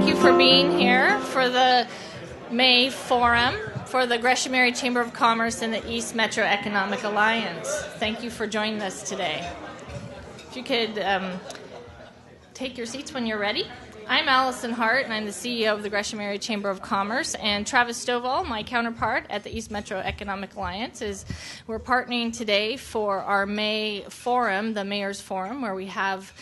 thank you for being here for the May Forum for the Gresham Area Chamber of Commerce and the East Metro Economic Alliance. Thank you for joining us today. If you could take your seats when you're ready. I'm Allison Hart, and I'm the CEO of the Gresham Area Chamber of Commerce. And Travis Stovall, my counterpart at the East Metro Economic Alliance, we're partnering today for our May Forum, the Mayor's Forum, where we have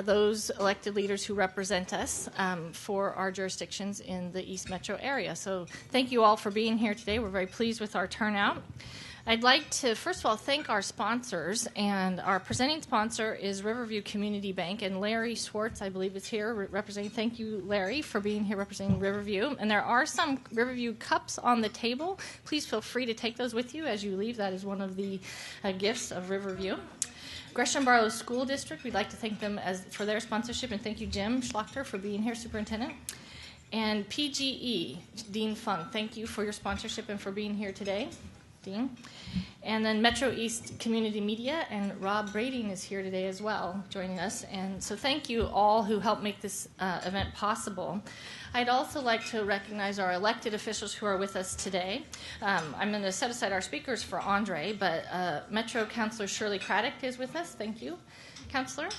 those elected leaders who represent us for our jurisdictions in the East Metro area. So thank you all for being here today. We're very pleased with our turnout. I'd like to, first of all, thank our sponsors, and our presenting sponsor is Riverview Community Bank, and Larry Schwartz, I believe, is here representing. Thank you, Larry, for being here representing Riverview. And there are some Riverview cups on the table. Please feel free to take those with you as you leave. That is one of the gifts of Riverview. Gresham Barlow School District, we'd like to thank them for their sponsorship, and thank you, Jim Schlachter, for being here, Superintendent. And PGE, Dean Funk, thank you for your sponsorship and for being here today, Dean. And then Metro East Community Media, and Rob Brading is here today as well, joining us. And so thank you all who helped make this event possible. I'd also like to recognize our elected officials who are with us today. I'm going to set aside our speakers for Andre, but Metro Councilor Shirley Craddock is with us. Thank you, Councilor.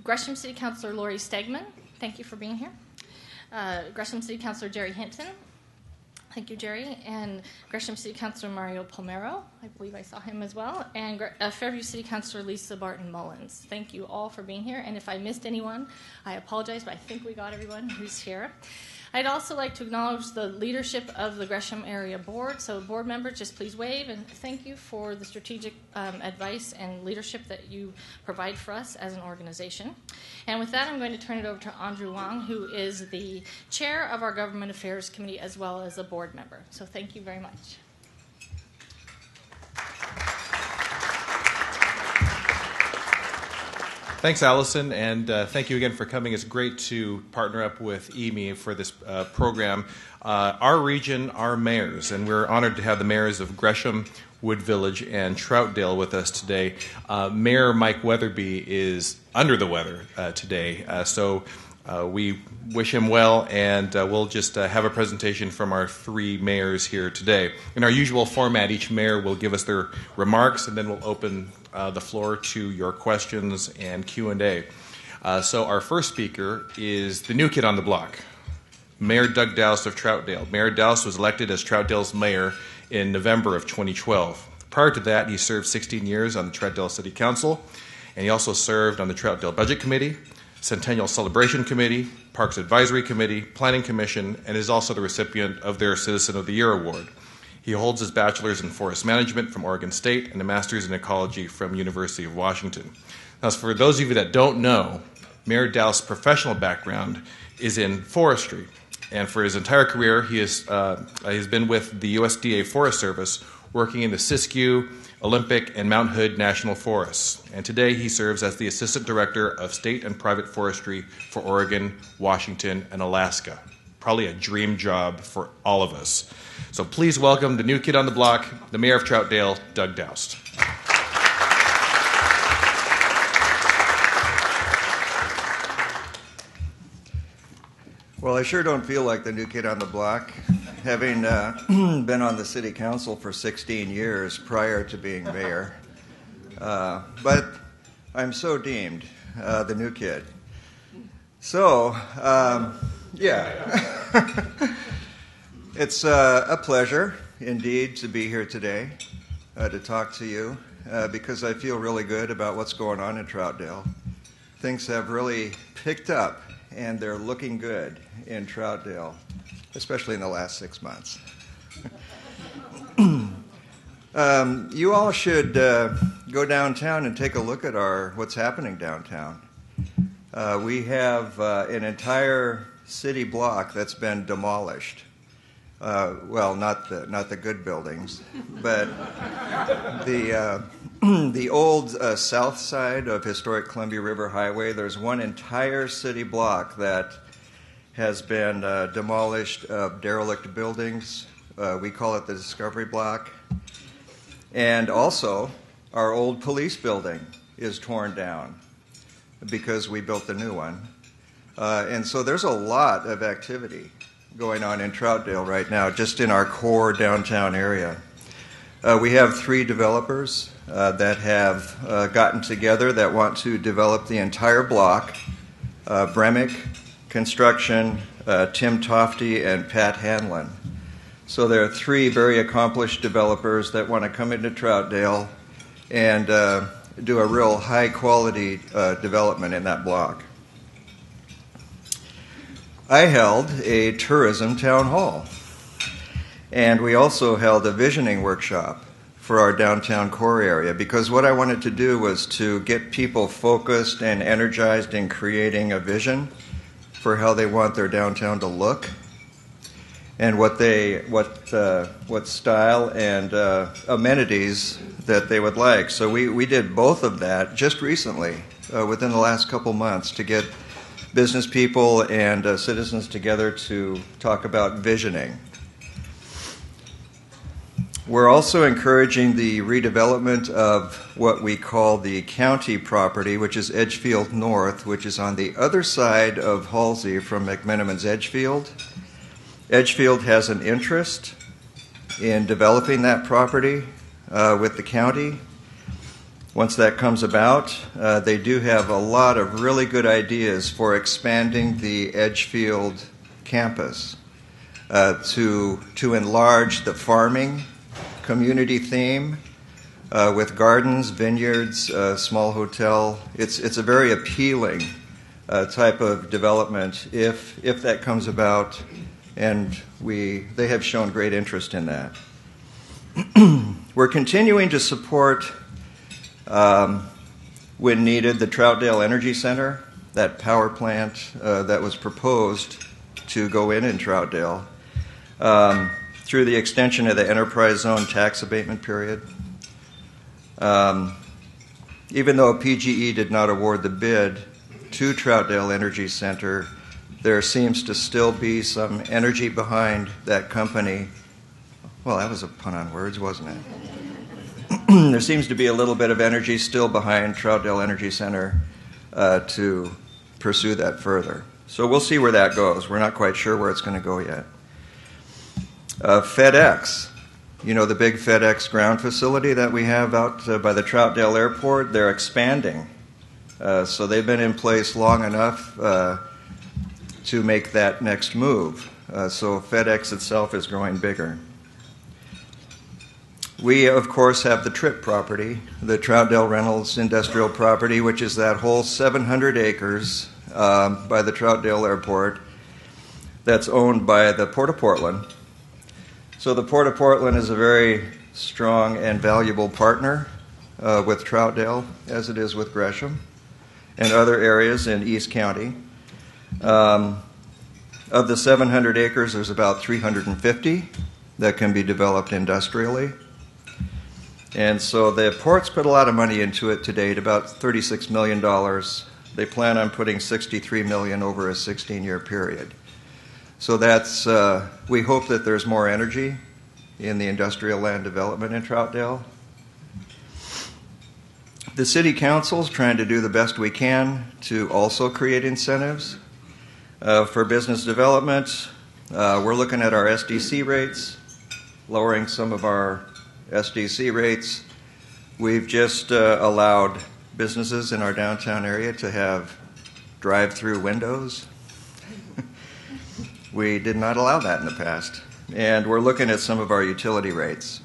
Gresham City Councilor Lori Stegman, thank you for being here. Gresham City Councilor Jerry Hinton. Thank you, Jerry. And Gresham City Councilor Mario Palmero, I believe I saw him as well. And Fairview City Councilor Lisa Barton Mullins. Thank you all for being here. And if I missed anyone, I apologize, but I think we got everyone who's here. I'd also like to acknowledge the leadership of the Gresham Area Board. So board members, just please wave, and thank you for the strategic advice and leadership that you provide for us as an organization. And with that, I'm going to turn it over to Andrew Wong, who is the chair of our Government Affairs Committee as well as a board member. So thank you very much. Thanks, Allison, and thank you again for coming. It's great to partner up with EME for this program. Our region, our mayors, and we're honored to have the mayors of Gresham, Wood Village, and Troutdale with us today. Mayor Mike Weatherby is under the weather today, so we wish him well, and we'll just have a presentation from our three mayors here today. In our usual format, each mayor will give us their remarks, and then we'll open the floor to your questions and Q&A. So our first speaker is the new kid on the block, Mayor Doug Doust of Troutdale. Mayor Doust was elected as Troutdale's mayor in November of 2012. Prior to that, he served 16 years on the Troutdale City Council, and he also served on the Troutdale Budget Committee, Centennial Celebration Committee, Parks Advisory Committee, Planning Commission, and is also the recipient of their Citizen of the Year Award. He holds his bachelor's in forest management from Oregon State and a master's in ecology from University of Washington. Now, for those of you that don't know, Mayor Doust's professional background is in forestry, and for his entire career, he has been with the USDA Forest Service, working in the Siskiyou, Olympic, and Mount Hood National Forests. And today he serves as the Assistant Director of State and Private Forestry for Oregon, Washington, and Alaska. Probably a dream job for all of us. So please welcome the new kid on the block, the Mayor of Troutdale, Doug Doust. Well, I sure don't feel like the new kid on the block, having been on the city council for 16 years prior to being mayor. But I'm so deemed the new kid. So, yeah. It's a pleasure, indeed, to be here today to talk to you because I feel really good about what's going on in Troutdale. Things have really picked up, and they're looking good in Troutdale, especially in the last 6 months. You all should go downtown and take a look at what's happening downtown. We have an entire city block that's been demolished. Well, not the good buildings, but the old south side of historic Columbia River Highway. There's one entire city block that has been demolished of derelict buildings. We call it the Discovery Block. And also, our old police building is torn down because we built the new one. And so there's a lot of activity going on in Troutdale right now, just in our core downtown area. We have 3 developers that have gotten together that want to develop the entire block. Bremick Construction, Tim Tofty, and Pat Hanlon. So there are 3 very accomplished developers that want to come into Troutdale and do a real high-quality development in that block. I held a tourism town hall, and we also held a visioning workshop for our downtown core area, because what I wanted to do was to get people focused and energized in creating a vision for how they want their downtown to look, and what style and amenities that they would like. So we did both of that just recently, within the last couple months, to get business people and citizens together to talk about visioning. We're also encouraging the redevelopment of what we call the county property, which is Edgefield North, which is on the other side of Halsey from McMenamins Edgefield. Edgefield has an interest in developing that property with the county. Once that comes about, they do have a lot of really good ideas for expanding the Edgefield campus to enlarge the farming community theme with gardens, vineyards, small hotel. It's a very appealing type of development if that comes about, and they have shown great interest in that. We're continuing to support, when needed, the Troutdale Energy Center, that power plant that was proposed to go in Troutdale, through the extension of the enterprise zone tax abatement period. Even though PGE did not award the bid to Troutdale Energy Center, there seems to still be some energy behind that company. Well, that was a pun on words, wasn't it? There seems to be a little bit of energy still behind Troutdale Energy Center to pursue that further. So we'll see where that goes. We're not quite sure where it's going to go yet. FedEx, the big FedEx ground facility that we have out by the Troutdale Airport, they're expanding. So they've been in place long enough to make that next move. So FedEx itself is growing bigger. We, of course, have the TRIP property, the Troutdale Reynolds Industrial Property, which is that whole 700 acres by the Troutdale Airport that's owned by the Port of Portland. So the Port of Portland is a very strong and valuable partner with Troutdale, as it is with Gresham and other areas in East County. Of the 700 acres, there's about 350 that can be developed industrially. And so the port's put a lot of money into it to date, about $36 million. They plan on putting $63 million over a 16-year period. So that's, we hope that there's more energy in the industrial land development in Troutdale. The City Council's trying to do the best we can to also create incentives for business development. We're looking at our SDC rates, lowering some of our SDC rates. We've just allowed businesses in our downtown area to have drive-through windows. We did not allow that in the past. And we're looking at some of our utility rates.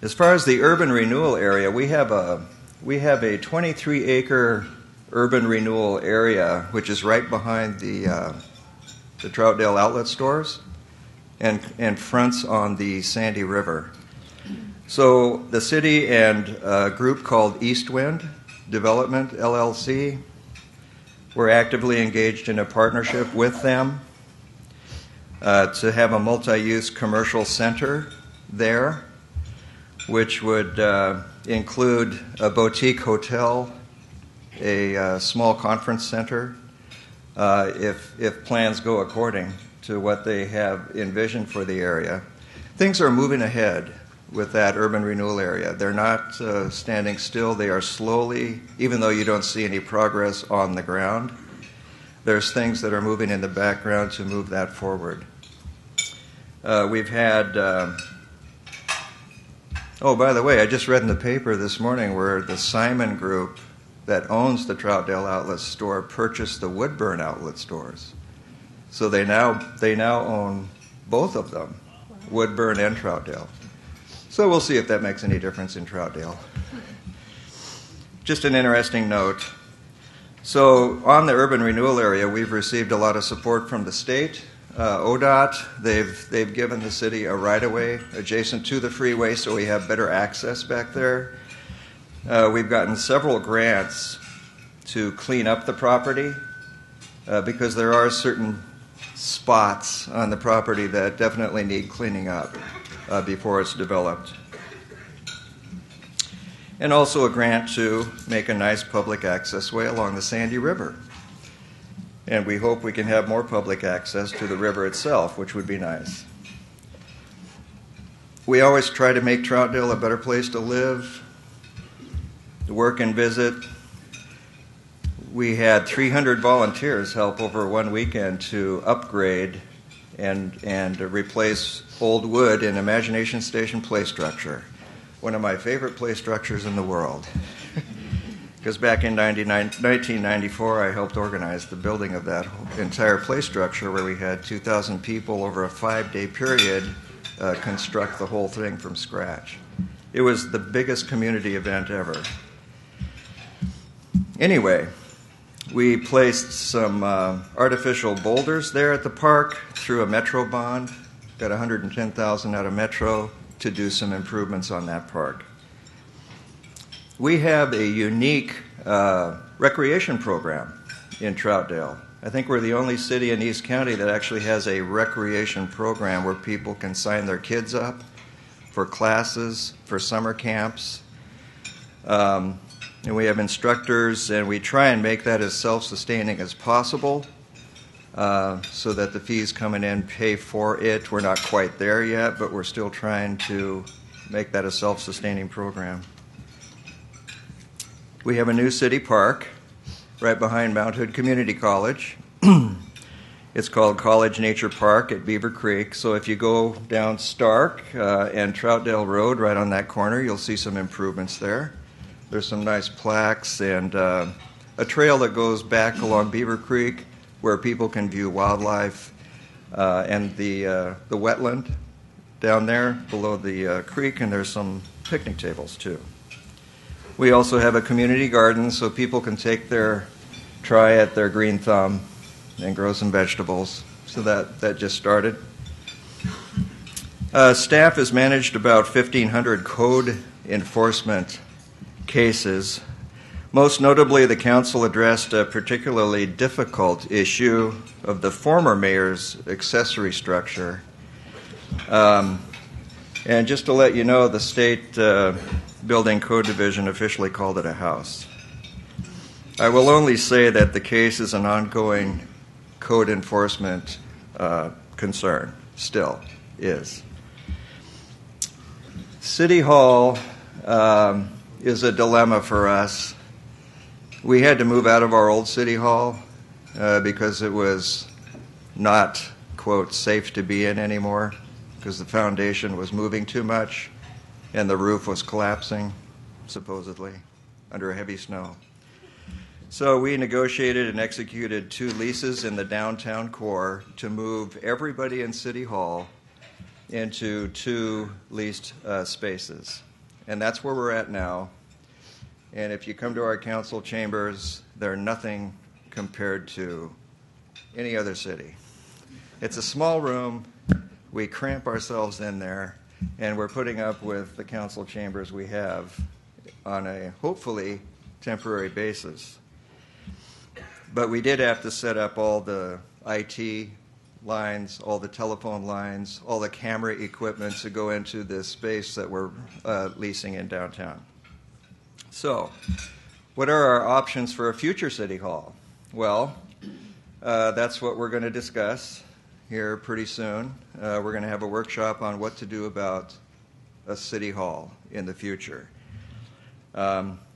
As far as the urban renewal area, we have a 23-acre urban renewal area, which is right behind the Troutdale outlet stores and fronts on the Sandy River. So the city and a group called Eastwind Development, LLC, we're actively engaged in a partnership with them to have a multi-use commercial center there, which would include a boutique hotel, a small conference center, if plans go according to what they have envisioned for the area. Things are moving ahead with that urban renewal area. They're not standing still. They are slowly, even though you don't see any progress on the ground, there's things that are moving in the background to move that forward. We've had, oh, by the way, I just read in the paper this morning where the Simon Group that owns the Troutdale Outlet Store purchased the Woodburn Outlet stores. So they now own both of them, Woodburn and Troutdale. So we'll see if that makes any difference in Troutdale. Just an interesting note. So on the urban renewal area, we've received a lot of support from the state. ODOT, they've given the city a right-of-way adjacent to the freeway so we have better access back there. We've gotten several grants to clean up the property because there are certain spots on the property that definitely need cleaning up before it's developed. And also a grant to make a nice public access way along the Sandy River. And we hope we can have more public access to the river itself, which would be nice. We always try to make Troutdale a better place to live, to work and visit. We had 300 volunteers help over one weekend to upgrade and replace old wood in Imagination Station play structure, one of my favorite play structures in the world. Because back in 1994, I helped organize the building of that entire play structure where we had 2,000 people over a 5-day period construct the whole thing from scratch. It was the biggest community event ever. Anyway, we placed some artificial boulders there at the park through a Metro bond, got $110,000 out of Metro to do some improvements on that park. We have a unique recreation program in Troutdale. I think we're the only city in East County that actually has a recreation program where people can sign their kids up for classes, for summer camps. And we have instructors, and we try and make that as self-sustaining as possible so that the fees coming in pay for it. We're not quite there yet, but we're still trying to make that a self-sustaining program. We have a new city park right behind Mount Hood Community College. It's called College Nature Park at Beaver Creek. So if you go down Stark and Troutdale Road right on that corner, you'll see some improvements there. There's some nice plaques and a trail that goes back along Beaver Creek where people can view wildlife and the wetland down there below the creek, and there's some picnic tables too. We also have a community garden so people can take try at their green thumb and grow some vegetables. So that just started. Staff has managed about 1,500 code enforcement cases. Most notably, the council addressed a particularly difficult issue of the former mayor's accessory structure. And just to let you know, the state Building Code Division officially called it a house. I will only say that the case is an ongoing code enforcement concern, still is. City Hall is a dilemma for us. We had to move out of our old City Hall because it was not, quote, safe to be in anymore because the foundation was moving too much and the roof was collapsing, supposedly, under heavy snow. So we negotiated and executed 2 leases in the downtown core to move everybody in City Hall into 2 leased spaces. And that's where we're at now. And if you come to our council chambers, they're nothing compared to any other city. It's a small room. We cramp ourselves in there. And we're putting up with the council chambers we have on a hopefully temporary basis. But we did have to set up all the IT lines, all the telephone lines, all the camera equipment to go into this space that we're leasing in downtown. So, what are our options for a future City Hall? Well, that's what we're going to discuss here pretty soon. We're going to have a workshop on what to do about a city hall in the future.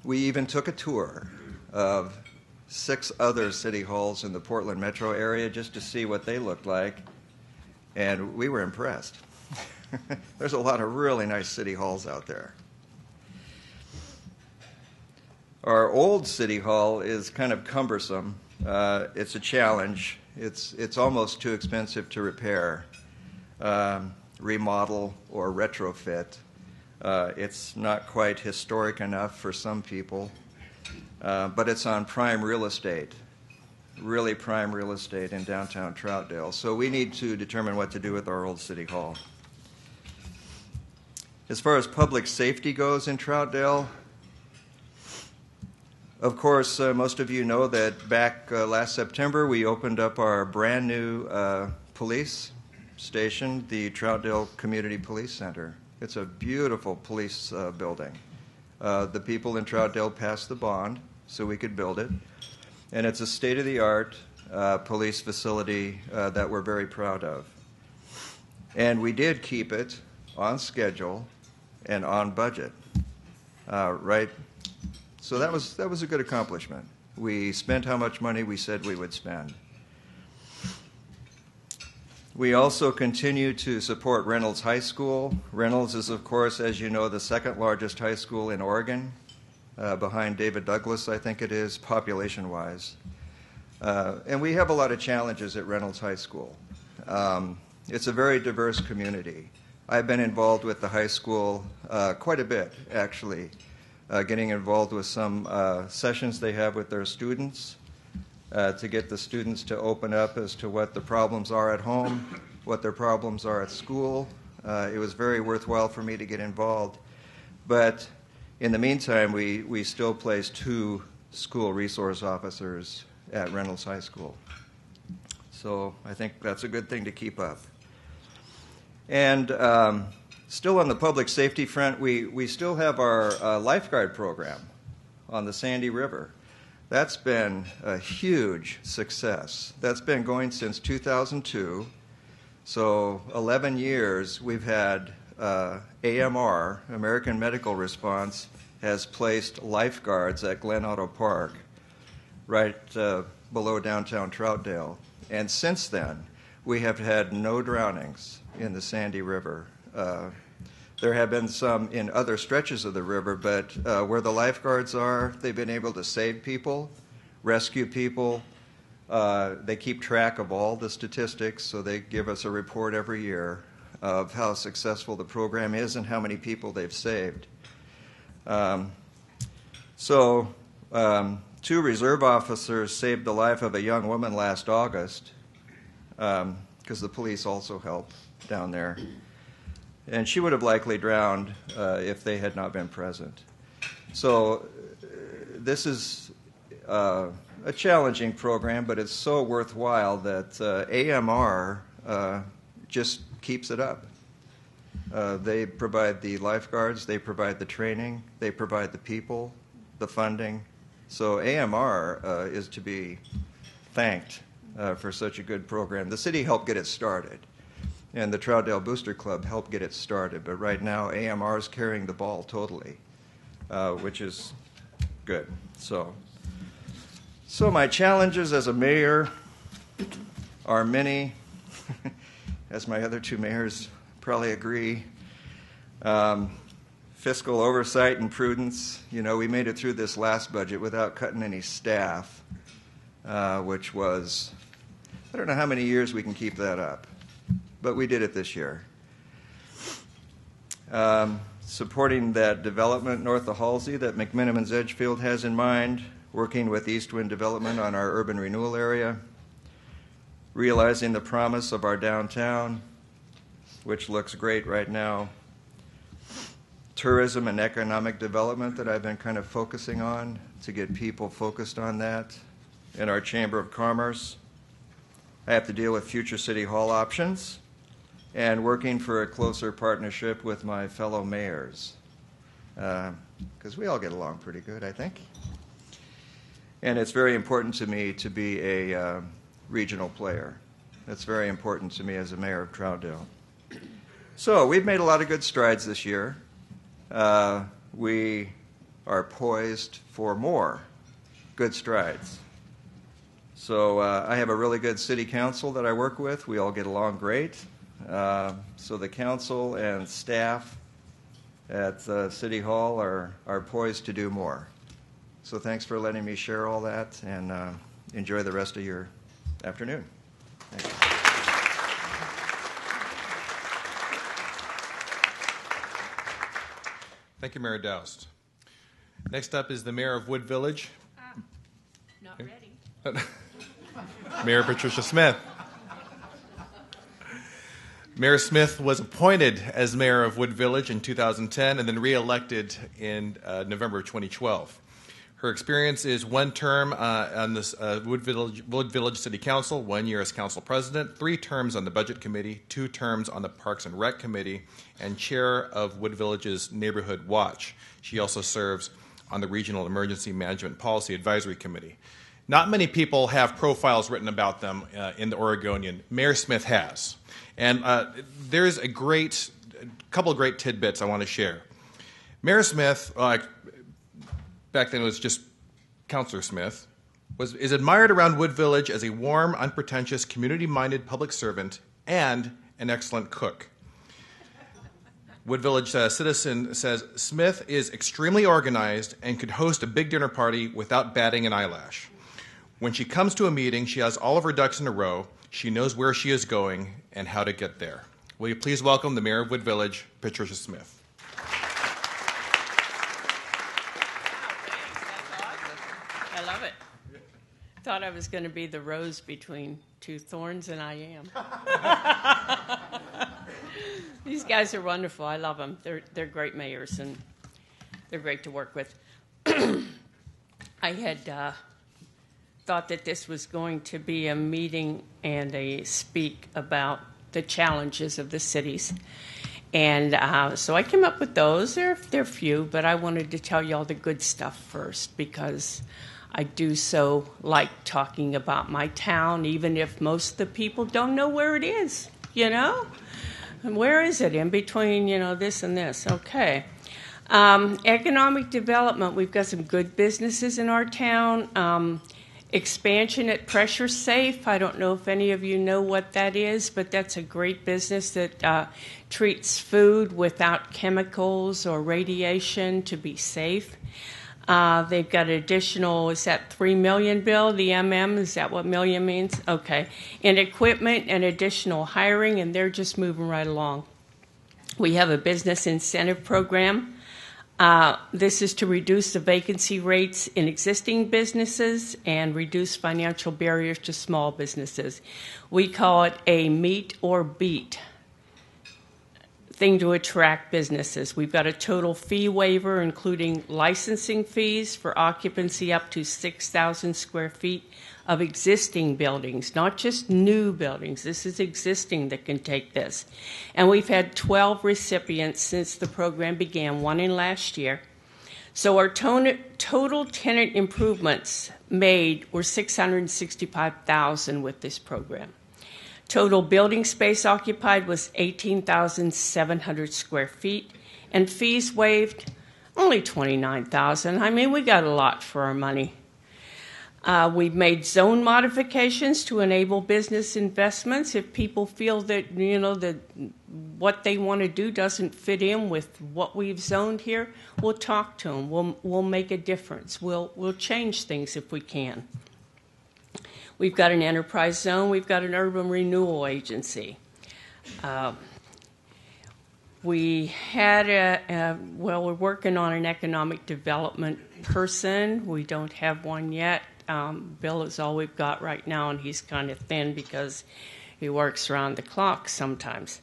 We even took a tour of 6 other city halls in the Portland metro area just to see what they looked like, and we were impressed. There's a lot of really nice city halls out there. Our old city hall is kind of cumbersome. It's a challenge. It's almost too expensive to repair, remodel, or retrofit. It's not quite historic enough for some people, but it's on prime real estate, really prime real estate in downtown Troutdale. So we need to determine what to do with our old city hall. As far as public safety goes in Troutdale, of course, most of you know that back last September we opened up our brand new police station, the Troutdale Community Police Center. It's a beautiful police building. The people in Troutdale passed the bond so we could build it. And it's a state-of-the-art police facility that we're very proud of. And we did keep it on schedule and on budget, right? So that was a good accomplishment. We spent how much money we said we would spend. We also continue to support Reynolds High School. Reynolds is, of course, as you know, the second largest high school in Oregon, behind David Douglas, I think it is, population-wise. And we have a lot of challenges at Reynolds High School. It's a very diverse community. I've been involved with the high school quite a bit, actually, getting involved with some sessions they have with their students to get the students to open up as to what the problems are at home, what their problems are at school. It was very worthwhile for me to get involved. But in the meantime, we still place 2 school resource officers at Reynolds High School. So I think that's a good thing to keep up. And still on the public safety front, we still have our lifeguard program on the Sandy River. That's been a huge success. That's been going since 2002. So 11 years we've had AMR, American Medical Response, has placed lifeguards at Glen Auto Park right below downtown Troutdale. And since then, we have had no drownings in the Sandy River. There have been some in other stretches of the river, but where the lifeguards are, they've been able to save people, rescue people. They keep track of all the statistics, so they give us a report every year of how successful the program is and how many people they've saved. 2 reserve officers saved the life of a young woman last August, because the police also help down there. And she would have likely drowned if they had not been present. So this is a challenging program, but it's so worthwhile that AMR just keeps it up. They provide the lifeguards, they provide the training, they provide the people, the funding. So AMR is to be thanked for such a good program. The city helped get it started, and the Troutdale Booster Club helped get it started. But right now, AMR is carrying the ball totally, which is good. So my challenges as a mayor are many, as my other 2 mayors probably agree. Fiscal oversight and prudence. You know, we made it through this last budget without cutting any staff, which was, I don't know how many years we can keep that up, but we did it this year. Supporting that development north of Halsey that McMenamins Edgefield has in mind, working with Eastwind Development on our urban renewal area, realizing the promise of our downtown, which looks great right now, tourism and economic development that I've been kind of focusing on to get people focused on that, and our Chamber of Commerce. I have to deal with future City Hall options and working for a closer partnership with my fellow mayors, because we all get along pretty good, I think. And it's very important to me to be a regional player. That's very important to me as a mayor of Troutdale. So we've made a lot of good strides this year. We are poised for more good strides. So I have a really good city council that I work with. We all get along great. So the council and staff at City Hall are poised to do more. So thanks for letting me share all that, and enjoy the rest of your afternoon. Thank you. Thank you, Mayor Doust. Next up is the Mayor of Wood Village. Not ready. Mayor Patricia Smith. Mayor Smith was appointed as mayor of Wood Village in 2010 and then re-elected in November of 2012. Her experience is one term on this Wood Village City Council, 1 year as council president, 3 terms on the Budget Committee, 2 terms on the Parks and Rec Committee, and chair of Wood Village's Neighborhood Watch. She also serves on the Regional Emergency Management Policy Advisory Committee. Not many people have profiles written about them in the Oregonian. Mayor Smith has. And there's a couple of great tidbits I want to share. Mayor Smith, back then it was just Councilor Smith, is admired around Wood Village as a warm, unpretentious, community-minded public servant and an excellent cook. Wood Village Citizen says, Smith is extremely organized and could host a big dinner party without batting an eyelash. When she comes to a meeting, she has all of her ducks in a row. She knows where she is going and how to get there. Will you please welcome the Mayor of Wood Village, Patricia Smith. I love it. Thought I was going to be the rose between two thorns, and I am. These guys are wonderful. I love them. They're great mayors, and they're great to work with. I had thought that this was going to be a meeting and a speak about the challenges of the cities. And so I came up with those. They're few, but I wanted to tell you all the good stuff first, because I do so like talking about my town, even if most of the people don't know where it is, you know? And where is it? In between, this and this. Okay. Economic development. We've got some good businesses in our town. Expansion at Pressure Safe. I don't know if any of you know what that is, but that's a great business that treats food without chemicals or radiation to be safe. They've got additional, is that $3 million, Bill? The MM, is that what million means? Okay. And equipment and additional hiring, and they're just moving right along. We have a business incentive program. This is to reduce the vacancy rates in existing businesses and reduce financial barriers to small businesses. We call it a meet or beat thing to attract businesses. We've got a total fee waiver, including licensing fees for occupancy up to 6,000 square feet of existing buildings, not just new buildings. This is existing that can take this. And we've had 12 recipients since the program began, 1 in last year. So our total tenant improvements made were $665,000 with this program. Total building space occupied was 18,700 square feet, and fees waived only $29,000. I mean, we got a lot for our money. We've made zone modifications to enable business investments. If people feel that, that what they want to do doesn't fit in with what we've zoned here, we'll talk to them. We'll make a difference. We'll change things if we can. We've got an enterprise zone. We've got an urban renewal agency. We had we're working on an economic development person. We don't have one yet. Bill is all we've got right now, and he's kind of thin because he works around the clock sometimes.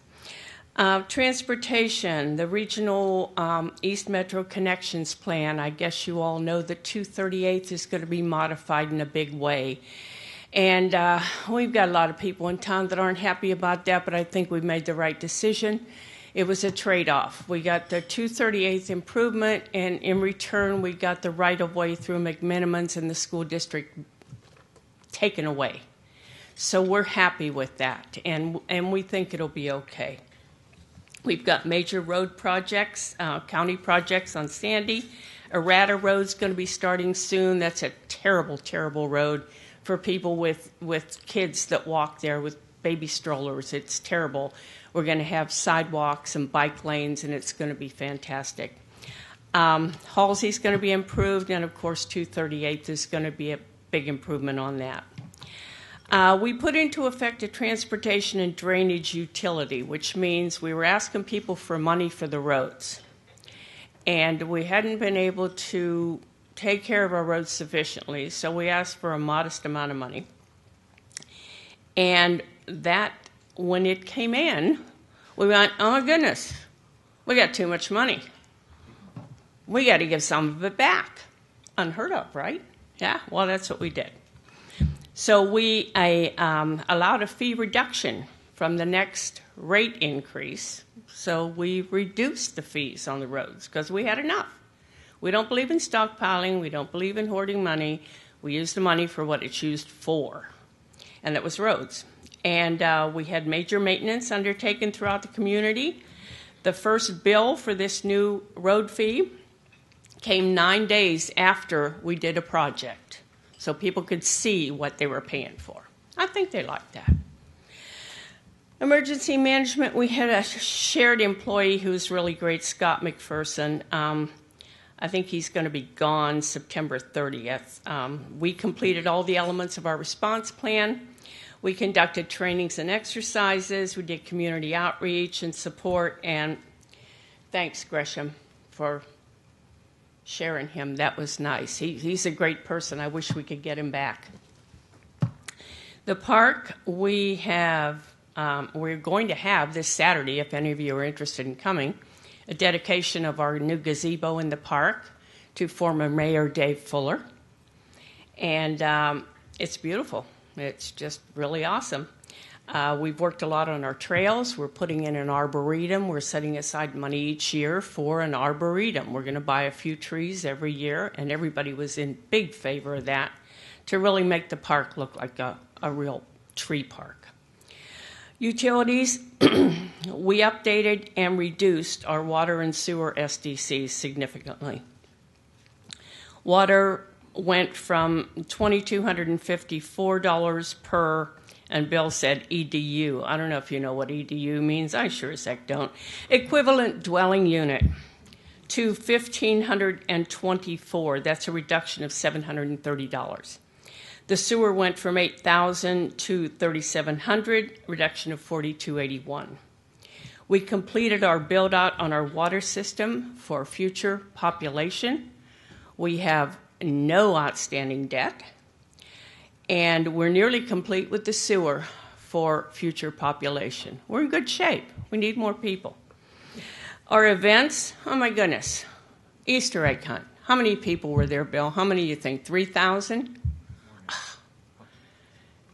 Transportation, the regional East Metro Connections Plan. I guess you all know that 238th is going to be modified in a big way. And we've got a lot of people in town that aren't happy about that, but I think we've made the right decision. It was a trade-off. We got the 238th improvement, and in return, we got the right-of-way through McMinimans and the school district taken away. So we're happy with that, and we think it'll be okay. We've got major road projects, county projects on Sandy. Errata Road's going to be starting soon. That's a terrible, terrible road for people with kids that walk there with baby strollers. It's terrible. We're going to have sidewalks and bike lanes, and it's going to be fantastic. Halsey's going to be improved, and of course 238th is going to be a big improvement on that. We put into effect a transportation and drainage utility, which means we were asking people for money for the roads. And we hadn't been able to take care of our roads sufficiently, so we asked for a modest amount of money. And that, when it came in, we went, oh my goodness, we got too much money. We got to give some of it back. Unheard of, right? Yeah, well, that's what we did. So we allowed a fee reduction from the next rate increase. So we reduced the fees on the roads because we had enough. We don't believe in stockpiling. We don't believe in hoarding money. We use the money for what it's used for, and that was roads. And we had major maintenance undertaken throughout the community. The first bill for this new road fee came 9 days after we did a project, so people could see what they were paying for. I think they liked that. Emergency management, we had a shared employee who's really great, Scott McPherson. I think he's going to be gone September 30th. We completed all the elements of our response plan. We conducted trainings and exercises. We did community outreach and support. And thanks, Gresham, for sharing him. That was nice. He's a great person. I wish we could get him back. The park, we're going to have this Saturday, if any of you are interested in coming, a dedication of our new gazebo in the park to former Mayor Dave Fuller. And it's beautiful. It's just really awesome. We've worked a lot on our trails. We're putting in an arboretum. We're setting aside money each year for an arboretum. We're going to buy a few trees every year, and everybody was in big favor of that to really make the park look like a real tree park. Utilities, we updated and reduced our water and sewer SDCs significantly. Water went from $2,254 per, and Bill said EDU. I don't know if you know what EDU means. I sure as heck don't. Equivalent dwelling unit to $1,524. That's a reduction of $730. The sewer went from $8,000 to $3,700, reduction of $4,281. We completed our build-out on our water system for future population. We have no outstanding debt, and we're nearly complete with the sewer for future population. We're in good shape. We need more people. Our events, oh my goodness, Easter egg hunt. How many people were there, Bill? How many do you think? 3,000?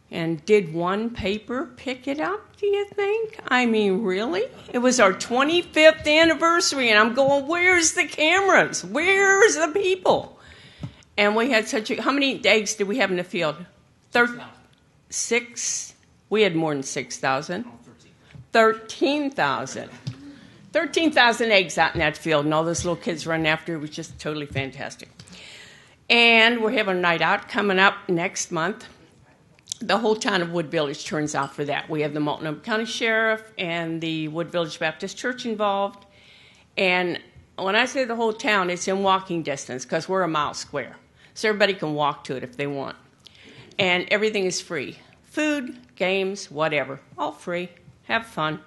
And did one paper pick it up, do you think? I mean, really? It was our 25th anniversary, and I'm going, where's the cameras? Where's the people? And we had how many eggs did we have in the field? 6? We had more than 6,000. 13,000. 13,000 eggs out in that field, and all those little kids running after it was just totally fantastic. And we're having a night out coming up next month. The whole town of Wood Village turns out for that. We have the Multnomah County Sheriff and the Wood Village Baptist Church involved. And when I say the whole town, it's in walking distance because we're a mile square. So everybody can walk to it if they want. And everything is free. Food, games, whatever. All free. Have fun.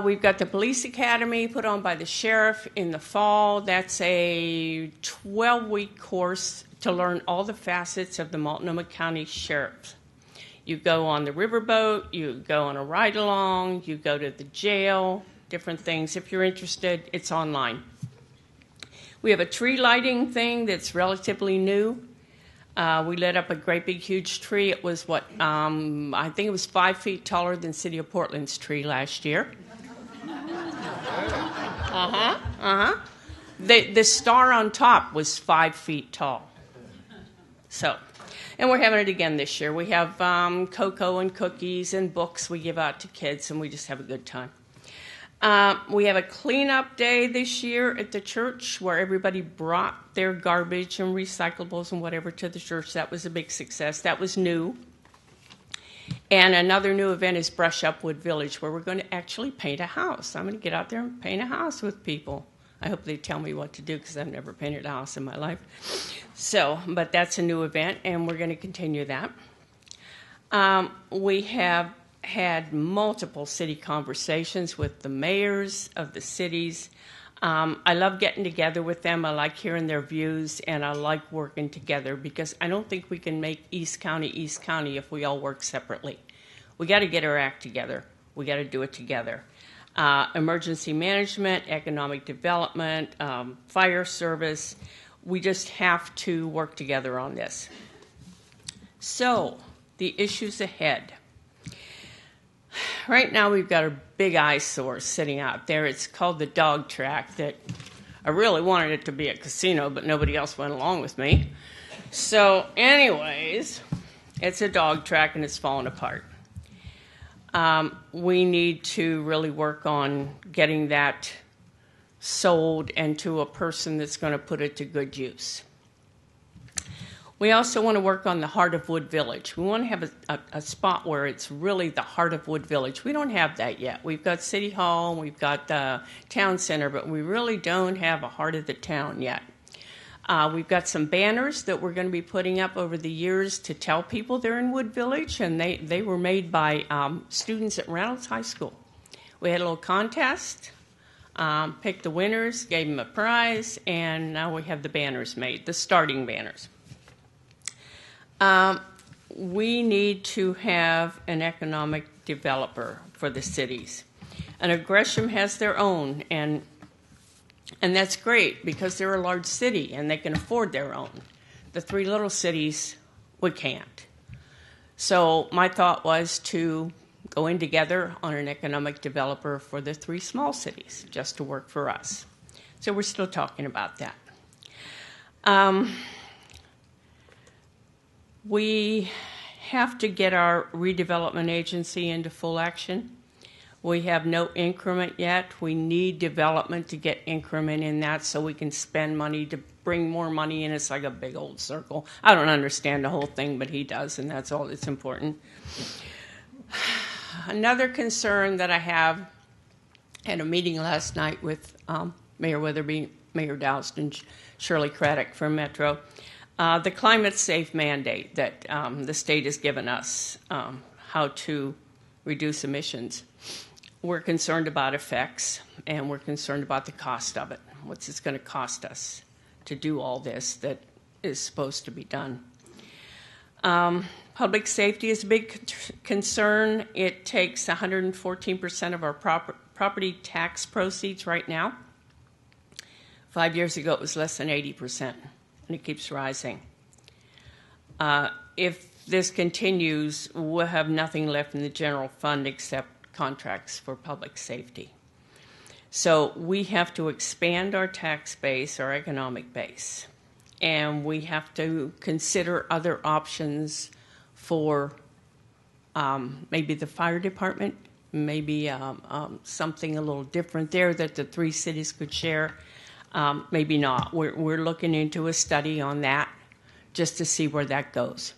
We've got the Police Academy put on by the Sheriff in the fall. That's a 12-week course to learn all the facets of the Multnomah County Sheriff. You go on the riverboat, you go on a ride-along, you go to the jail, different things. If you're interested, it's online. We have a tree lighting thing that's relatively new. We lit up a great big huge tree. It was I think it was 5 feet taller than City of Portland's tree last year. The star on top was 5 feet tall. So, and we're having it again this year. We have cocoa and cookies and books we give out to kids, and we just have a good time. We have a cleanup day this year at the church where everybody brought their garbage and recyclables and whatever to the church. That was a big success. That was new. And another new event is Brush Up Wood Village, where we're going to actually paint a house. I'm going to get out there and paint a house with people. I hope they tell me what to do because I've never painted a house in my life. But that's a new event, and we're going to continue that. We have had multiple city conversations with the mayors of the cities. I love getting together with them. I like hearing their views, and I like working together because I don't think we can make East County if we all work separately. We got to get our act together. We got to do it together. Emergency management, economic development, fire service. We just have to work together on this. So, the issues ahead. Right now we've got a big eyesore sitting out there. It's called the dog track. That I really wanted it to be a casino, but nobody else went along with me. So anyways, it's a dog track and it's falling apart. We need to really work on getting that sold and to a person that's going to put it to good use. We also want to work on the heart of Wood Village. We want to have a spot where it's really the heart of Wood Village. We don't have that yet. We've got City Hall, we've got the town center, but we really don't have a heart of the town yet. We've got some banners that we're going to be putting up over the years to tell people they're in Wood Village, and they were made by students at Reynolds High School. We had a little contest, picked the winners, gave them a prize, and now we have the banners made, the starting banners. We need to have an economic developer for the cities. And Gresham has their own, and that's great because they're a large city and they can afford their own. The three little cities, we can't. So my thought was to go in together on an economic developer for the three small cities, just to work for us. So we're still talking about that. We have to get our redevelopment agency into full action. We have no increment yet. We need development to get increment in that so we can spend money to bring more money in. It's like a big old circle. I don't understand the whole thing, but he does, and that's all that's important. Another concern that I have, had a meeting last night with Mayor Weatherby, Mayor Doust, and Shirley Craddock from Metro. The climate safe mandate that the state has given us, how to reduce emissions. We're concerned about effects, and we're concerned about the cost of it. What's it going to cost us to do all this that is supposed to be done? Public safety is a big concern. It takes 114% of our property tax proceeds right now. 5 years ago, it was less than 80%. And it keeps rising. If this continues, we'll have nothing left in the general fund except contracts for public safety. So we have to expand our tax base, our economic base, and we have to consider other options for maybe the fire department, maybe something a little different there that the three cities could share. Maybe not. We're looking into a study on that just to see where that goes.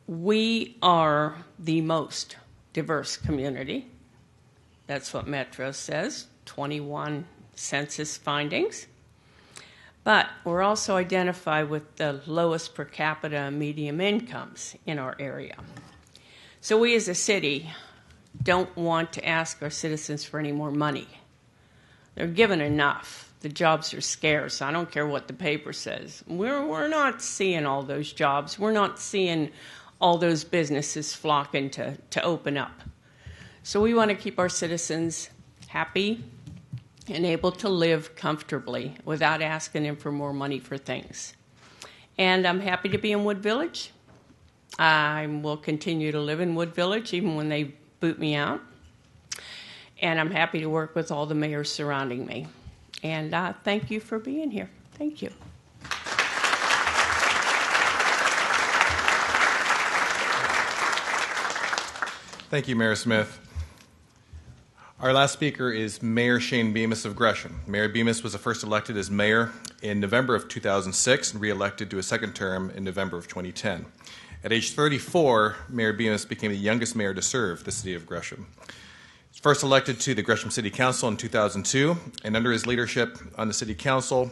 We are the most diverse community. That's what Metro says, 21 census findings. But we're also identified with the lowest per capita and medium incomes in our area. So we as a city don't want to ask our citizens for any more money. They're given enough. The jobs are scarce. I don't care what the paper says. We're not seeing all those jobs. We're not seeing all those businesses flocking to open up. So we want to keep our citizens happy and able to live comfortably without asking them for more money for things. And I'm happy to be in Wood Village. I will continue to live in Wood Village even when they boot me out. And I'm happy to work with all the mayors surrounding me. And thank you for being here. Thank you. Thank you, Mayor Smith. Our last speaker is Mayor Shane Bemis of Gresham. Mayor Bemis was first elected as mayor in November of 2006 and re-elected to a second term in November of 2010. At age 34, Mayor Bemis became the youngest mayor to serve the city of Gresham. He was first elected to the Gresham City Council in 2002, and under his leadership on the City Council,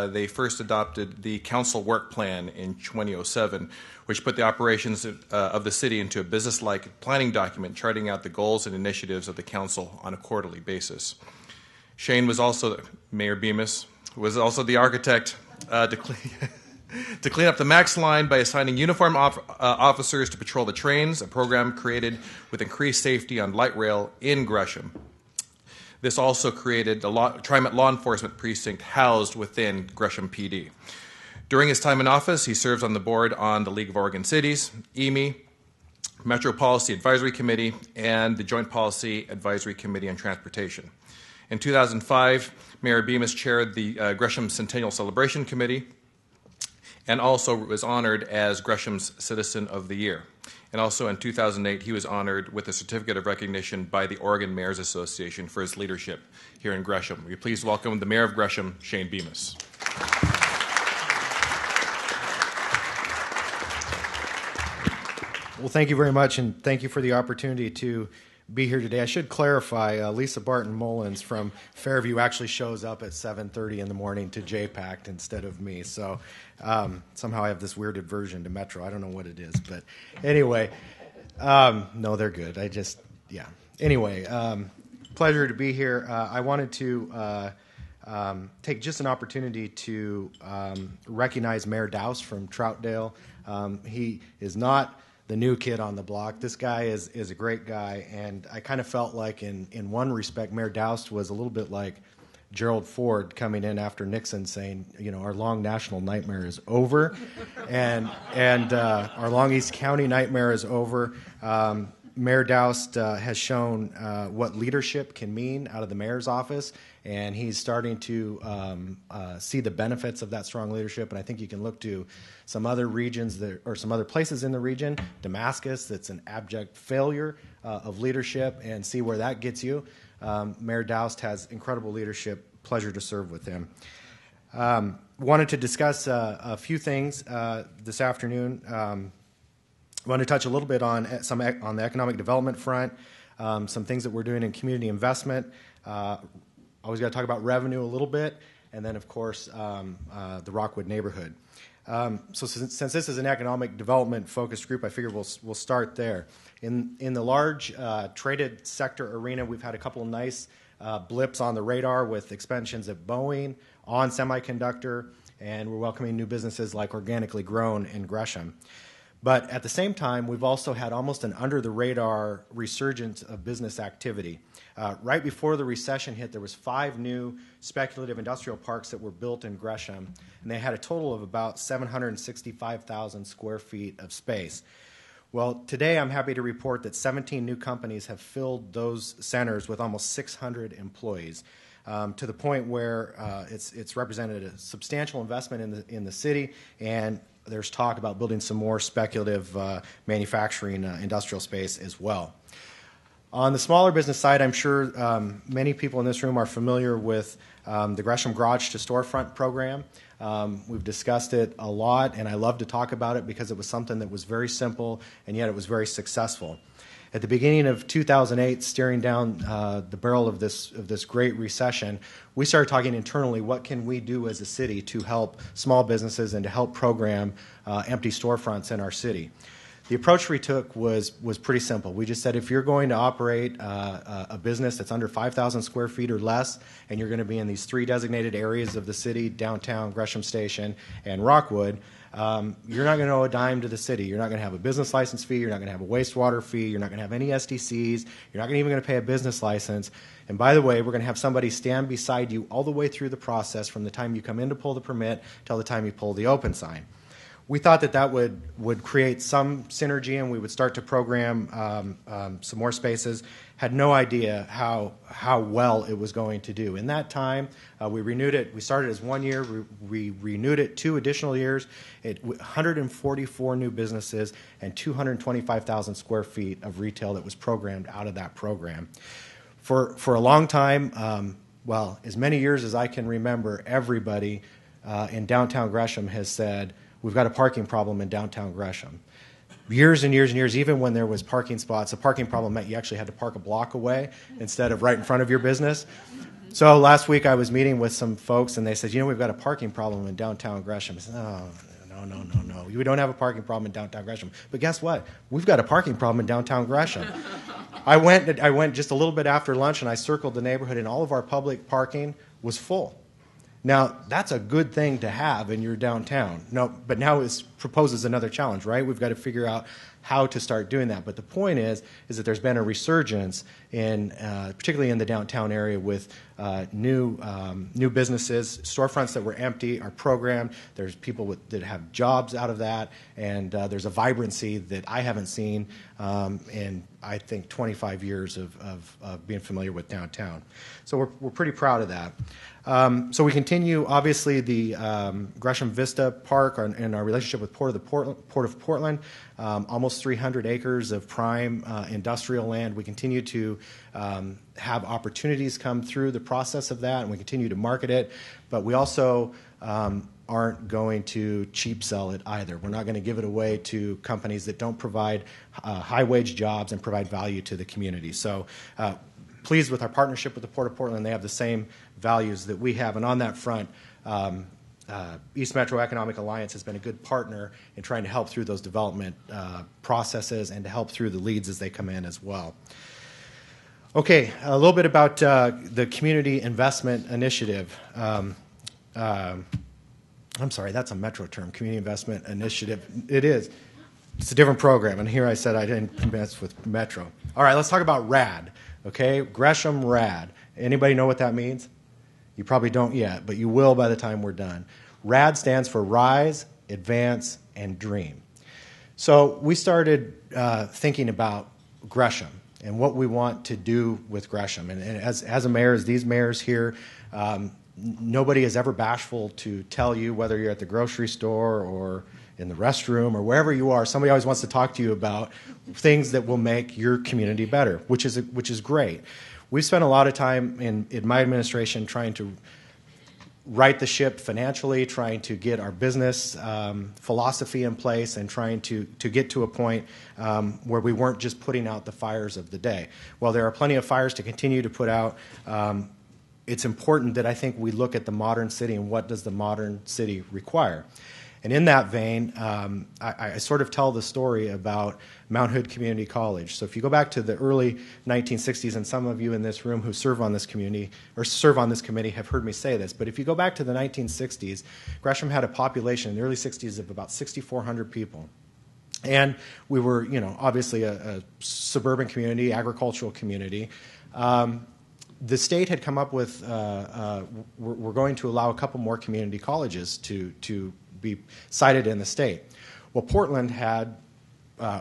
they first adopted the Council Work Plan in 2007, which put the operations of the city into a business-like planning document charting out the goals and initiatives of the council on a quarterly basis. Shane was also, Mayor Bemis, was also the architect to clean up the MAX line by assigning uniformed officers to patrol the trains, a program created with increased safety on light rail in Gresham. This also created the TriMet Law Enforcement Precinct housed within Gresham PD. During his time in office, he serves on the board on the League of Oregon Cities, EME, Metro Policy Advisory Committee, and the Joint Policy Advisory Committee on Transportation. In 2005, Mayor Bemis chaired the Gresham Centennial Celebration Committee and also was honored as Gresham's Citizen of the Year. And also in 2008, he was honored with a certificate of recognition by the Oregon Mayors Association for his leadership here in Gresham. Will you please welcome the Mayor of Gresham, Shane Bemis. Well, thank you very much, and thank you for the opportunity to be here today. I should clarify, Lisa Barton Mullins from Fairview actually shows up at 7:30 in the morning to JPACT instead of me. So somehow I have this weird aversion to Metro. I don't know what it is, but anyway, no, they're good. Anyway, pleasure to be here. I wanted to take just an opportunity to recognize Mayor Doust from Troutdale. He is not the new kid on the block. This guy is a great guy, and I kind of felt like in one respect, Mayor Doust was a little bit like Gerald Ford coming in after Nixon saying, you know, our long national nightmare is over, and our long East County nightmare is over. Mayor Doust has shown what leadership can mean out of the mayor's office, and he's starting to see the benefits of that strong leadership. And I think you can look to some other regions or some other places in the region, Damascus, that's an abject failure of leadership, and see where that gets you. Mayor Doust has incredible leadership. Pleasure to serve with him. Wanted to discuss a few things this afternoon. I want to touch a little bit on the economic development front, some things that we're doing in community investment. Always got to talk about revenue a little bit, and then, of course, the Rockwood neighborhood. So since this is an economic development focused group, I figure we'll start there. In the large traded sector arena, we've had a couple of nice blips on the radar with expansions at Boeing, ON Semiconductor, and we're welcoming new businesses like Organically Grown in Gresham. But at the same time, we've also had almost an under-the-radar resurgence of business activity. Right before the recession hit, there was 5 new speculative industrial parks that were built in Gresham, and they had a total of about 765,000 square feet of space. Well, today I'm happy to report that 17 new companies have filled those centers with almost 600 employees, to the point where it's represented a substantial investment in the city, and there's talk about building some more speculative manufacturing industrial space as well. On the smaller business side, I'm sure many people in this room are familiar with the Gresham Garage to Storefront program. We've discussed it a lot, and I love to talk about it because it was something that was very simple, and yet it was very successful. At the beginning of 2008, staring down the barrel of this great recession, we started talking internally, what can we do as a city to help small businesses and to help program empty storefronts in our city? The approach we took was pretty simple. We just said, if you're going to operate a business that's under 5,000 square feet or less, and you're going to be in these 3 designated areas of the city, downtown, Gresham Station, and Rockwood, you're not going to owe a dime to the city. You're not going to have a business license fee. You're not going to have a wastewater fee. You're not going to have any SDCs. You're not even going to pay a business license. And by the way, we're going to have somebody stand beside you all the way through the process from the time you come in to pull the permit till the time you pull the open sign. We thought that would create some synergy, and we would start to program some more spaces. Had no idea how well it was going to do. In that time, we renewed it. We started as 1 year. We renewed it 2 additional years. 144 new businesses and 225,000 square feet of retail that was programmed out of that program. For a long time, well, as many years as I can remember, everybody in downtown Gresham has said, we've got a parking problem in downtown Gresham. Years and years and years, even when there was parking spots, a parking problem meant you actually had to park a block away instead of right in front of your business. So last week I was meeting with some folks, and they said, we've got a parking problem in downtown Gresham. I said, no. We don't have a parking problem in downtown Gresham. But guess what? We've got a parking problem in downtown Gresham. I went just a little bit after lunch, and I circled the neighborhood, and all of our public parking was full. Now, that's a good thing to have in your downtown. No, but now it proposes another challenge, right? We've got to figure out how to start doing that. But the point is that there's been a resurgence in, particularly in the downtown area, with new businesses, storefronts that were empty are programmed. There's people that have jobs out of that, and there's a vibrancy that I haven't seen in, I think, 25 years of being familiar with downtown. So we're pretty proud of that. So we continue, obviously, the Gresham Vista Park and our relationship with Port of Portland, almost 300 acres of prime industrial land. We continue to have opportunities come through the process of that, and we continue to market it. But we also aren't going to cheap sell it either. We're not going to give it away to companies that don't provide high-wage jobs and provide value to the community. So pleased with our partnership with the Port of Portland. They have the same values that we have. And on that front, East Metro Economic Alliance has been a good partner in trying to help through those development processes and to help through the leads as they come in as well. Okay, a little bit about the Community Investment Initiative. I'm sorry, that's a Metro term, Community Investment Initiative. It is. It's a different program, and here I said I didn't mess with Metro. All right, let's talk about RAD, okay? Gresham RAD. Anybody know what that means? You probably don't yet, but you will by the time we're done. RAD stands for Rise, Advance, and Dream. So we started thinking about Gresham and what we want to do with Gresham. And as a mayor, as these mayors here, nobody is ever bashful to tell you, whether you're at the grocery store or in the restroom or wherever you are, somebody always wants to talk to you about things that will make your community better, which is great. We've spent a lot of time in my administration trying to right the ship financially, trying to get our business philosophy in place, and trying to get to a point where we weren't just putting out the fires of the day. While there are plenty of fires to continue to put out, it's important that I think we look at the modern city and what does the modern city require. And in that vein, I sort of tell the story about Mount Hood Community College. So if you go back to the early 1960s, and some of you in this room who serve on this community or serve on this committee have heard me say this, but if you go back to the 1960s, Gresham had a population in the early 60s of about 6,400 people. And we were, obviously a suburban community, agricultural community. The state had come up with, we're going to allow a couple more community colleges to be cited in the state. Well, Portland had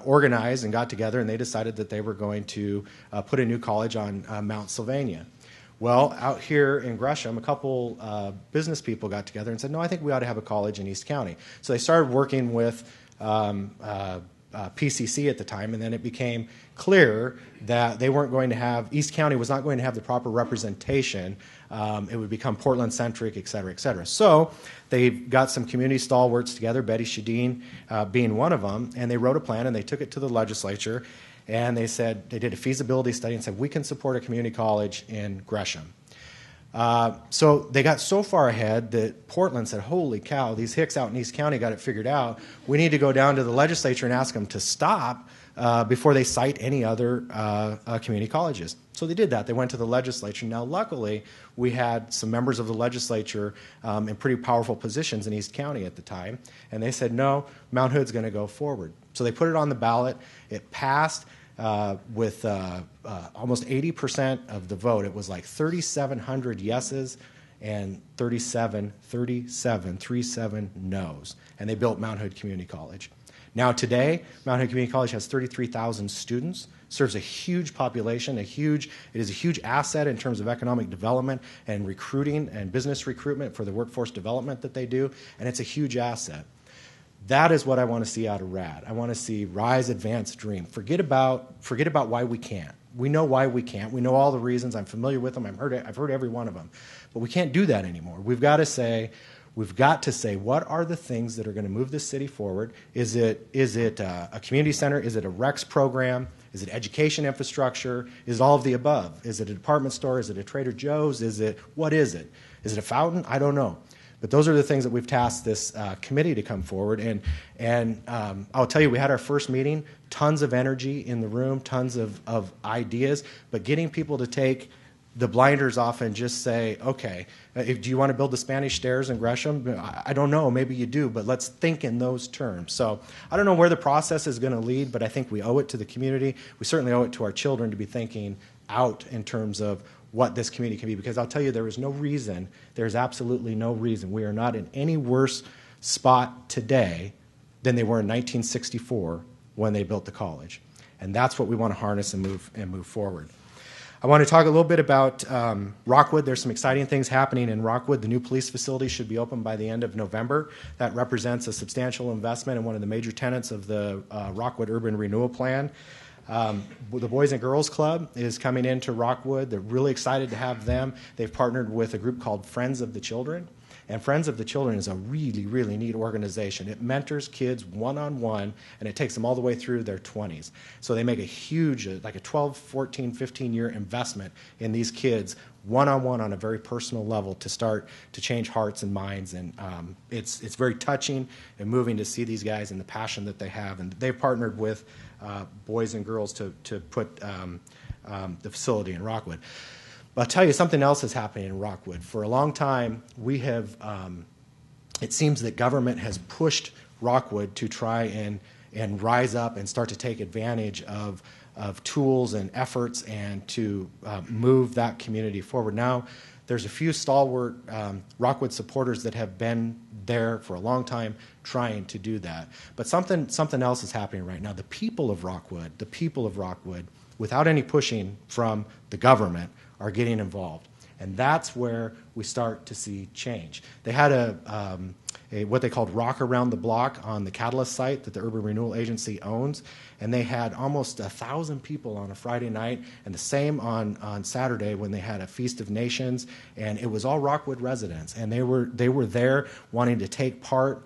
organized and got together, and they decided that they were going to put a new college on Mount Sylvania. Well, out here in Gresham, a couple business people got together and said, no, I think we ought to have a college in East County. So they started working with PCC at the time, and then it became clear that they weren't going to have, East County was not going to have the proper representation. It would become Portland-centric, et cetera, et cetera. So they got some community stalwarts together, Betty Shadeen being one of them, and they wrote a plan, and they took it to the legislature, and they did a feasibility study and said, we can support a community college in Gresham. So they got so far ahead that Portland said, holy cow, these hicks out in East County got it figured out. We need to go down to the legislature and ask them to stop before they cite any other community colleges. So they did that. They went to the legislature. Now, luckily, we had some members of the legislature in pretty powerful positions in East County at the time, and they said, no, Mount Hood's going to go forward. So they put it on the ballot. It passed with almost 80% of the vote. It was like 3,700 yeses and 37 noes, and they built Mount Hood Community College. Now today, Mount Hood Community College has 33,000 students, serves a huge population, it is a huge asset in terms of economic development and recruiting and business recruitment for the workforce development that they do, and it's a huge asset. That is what I want to see out of RAD. I want to see Rise, Advance, Dream. Forget about why we can't. We know why we can't. We know all the reasons. I'm familiar with them. I've heard every one of them. But we can't do that anymore. We've got to say, what are the things that are going to move this city forward? Is it a community center? Is it a REX program? Is it education infrastructure? Is it all of the above? Is it a department store? Is it a Trader Joe's? What is it? Is it a fountain? I don't know. But those are the things that we've tasked this committee to come forward. And I'll tell you, we had our first meeting, tons of energy in the room, tons of ideas, but getting people to take the blinders off and just say, okay, do you want to build the Spanish Stairs in Gresham? I don't know, maybe you do, but let's think in those terms. So I don't know where the process is going to lead, but I think we owe it to the community. We certainly owe it to our children to be thinking out in terms of what this community can be, because I'll tell you, there is no reason, there's absolutely no reason. We are not in any worse spot today than they were in 1964 when they built the college. And that's what we want to harness and move forward. I want to talk a little bit about Rockwood. There's some exciting things happening in Rockwood. The new police facility should be open by the end of November. That represents a substantial investment in one of the major tenets of the Rockwood Urban Renewal Plan. The Boys and Girls Club is coming into Rockwood. They're really excited to have them. They've partnered with a group called Friends of the Children. And Friends of the Children is a really, really neat organization. It mentors kids one-on-one, and it takes them all the way through their 20s. So they make a huge, like a 12, 14, 15-year investment in these kids one-on-one on a very personal level to start to change hearts and minds. And it's very touching and moving to see these guys and the passion that they have. And they've partnered with Boys and Girls to put the facility in Rockwood. But I'll tell you, something else is happening in Rockwood. For a long time, we have, it seems that government has pushed Rockwood to try and rise up and start to take advantage of tools and efforts and to move that community forward. Now, there's a few stalwart Rockwood supporters that have been there for a long time trying to do that. But something else is happening right now. The people of Rockwood, without any pushing from the government, are getting involved. And that's where we start to see change. They had what they called Rock Around the Block on the Catalyst site that the Urban Renewal Agency owns, and they had almost 1,000 people on a Friday night, and the same on Saturday when they had a Feast of Nations, and it was all Rockwood residents, and they were there wanting to take part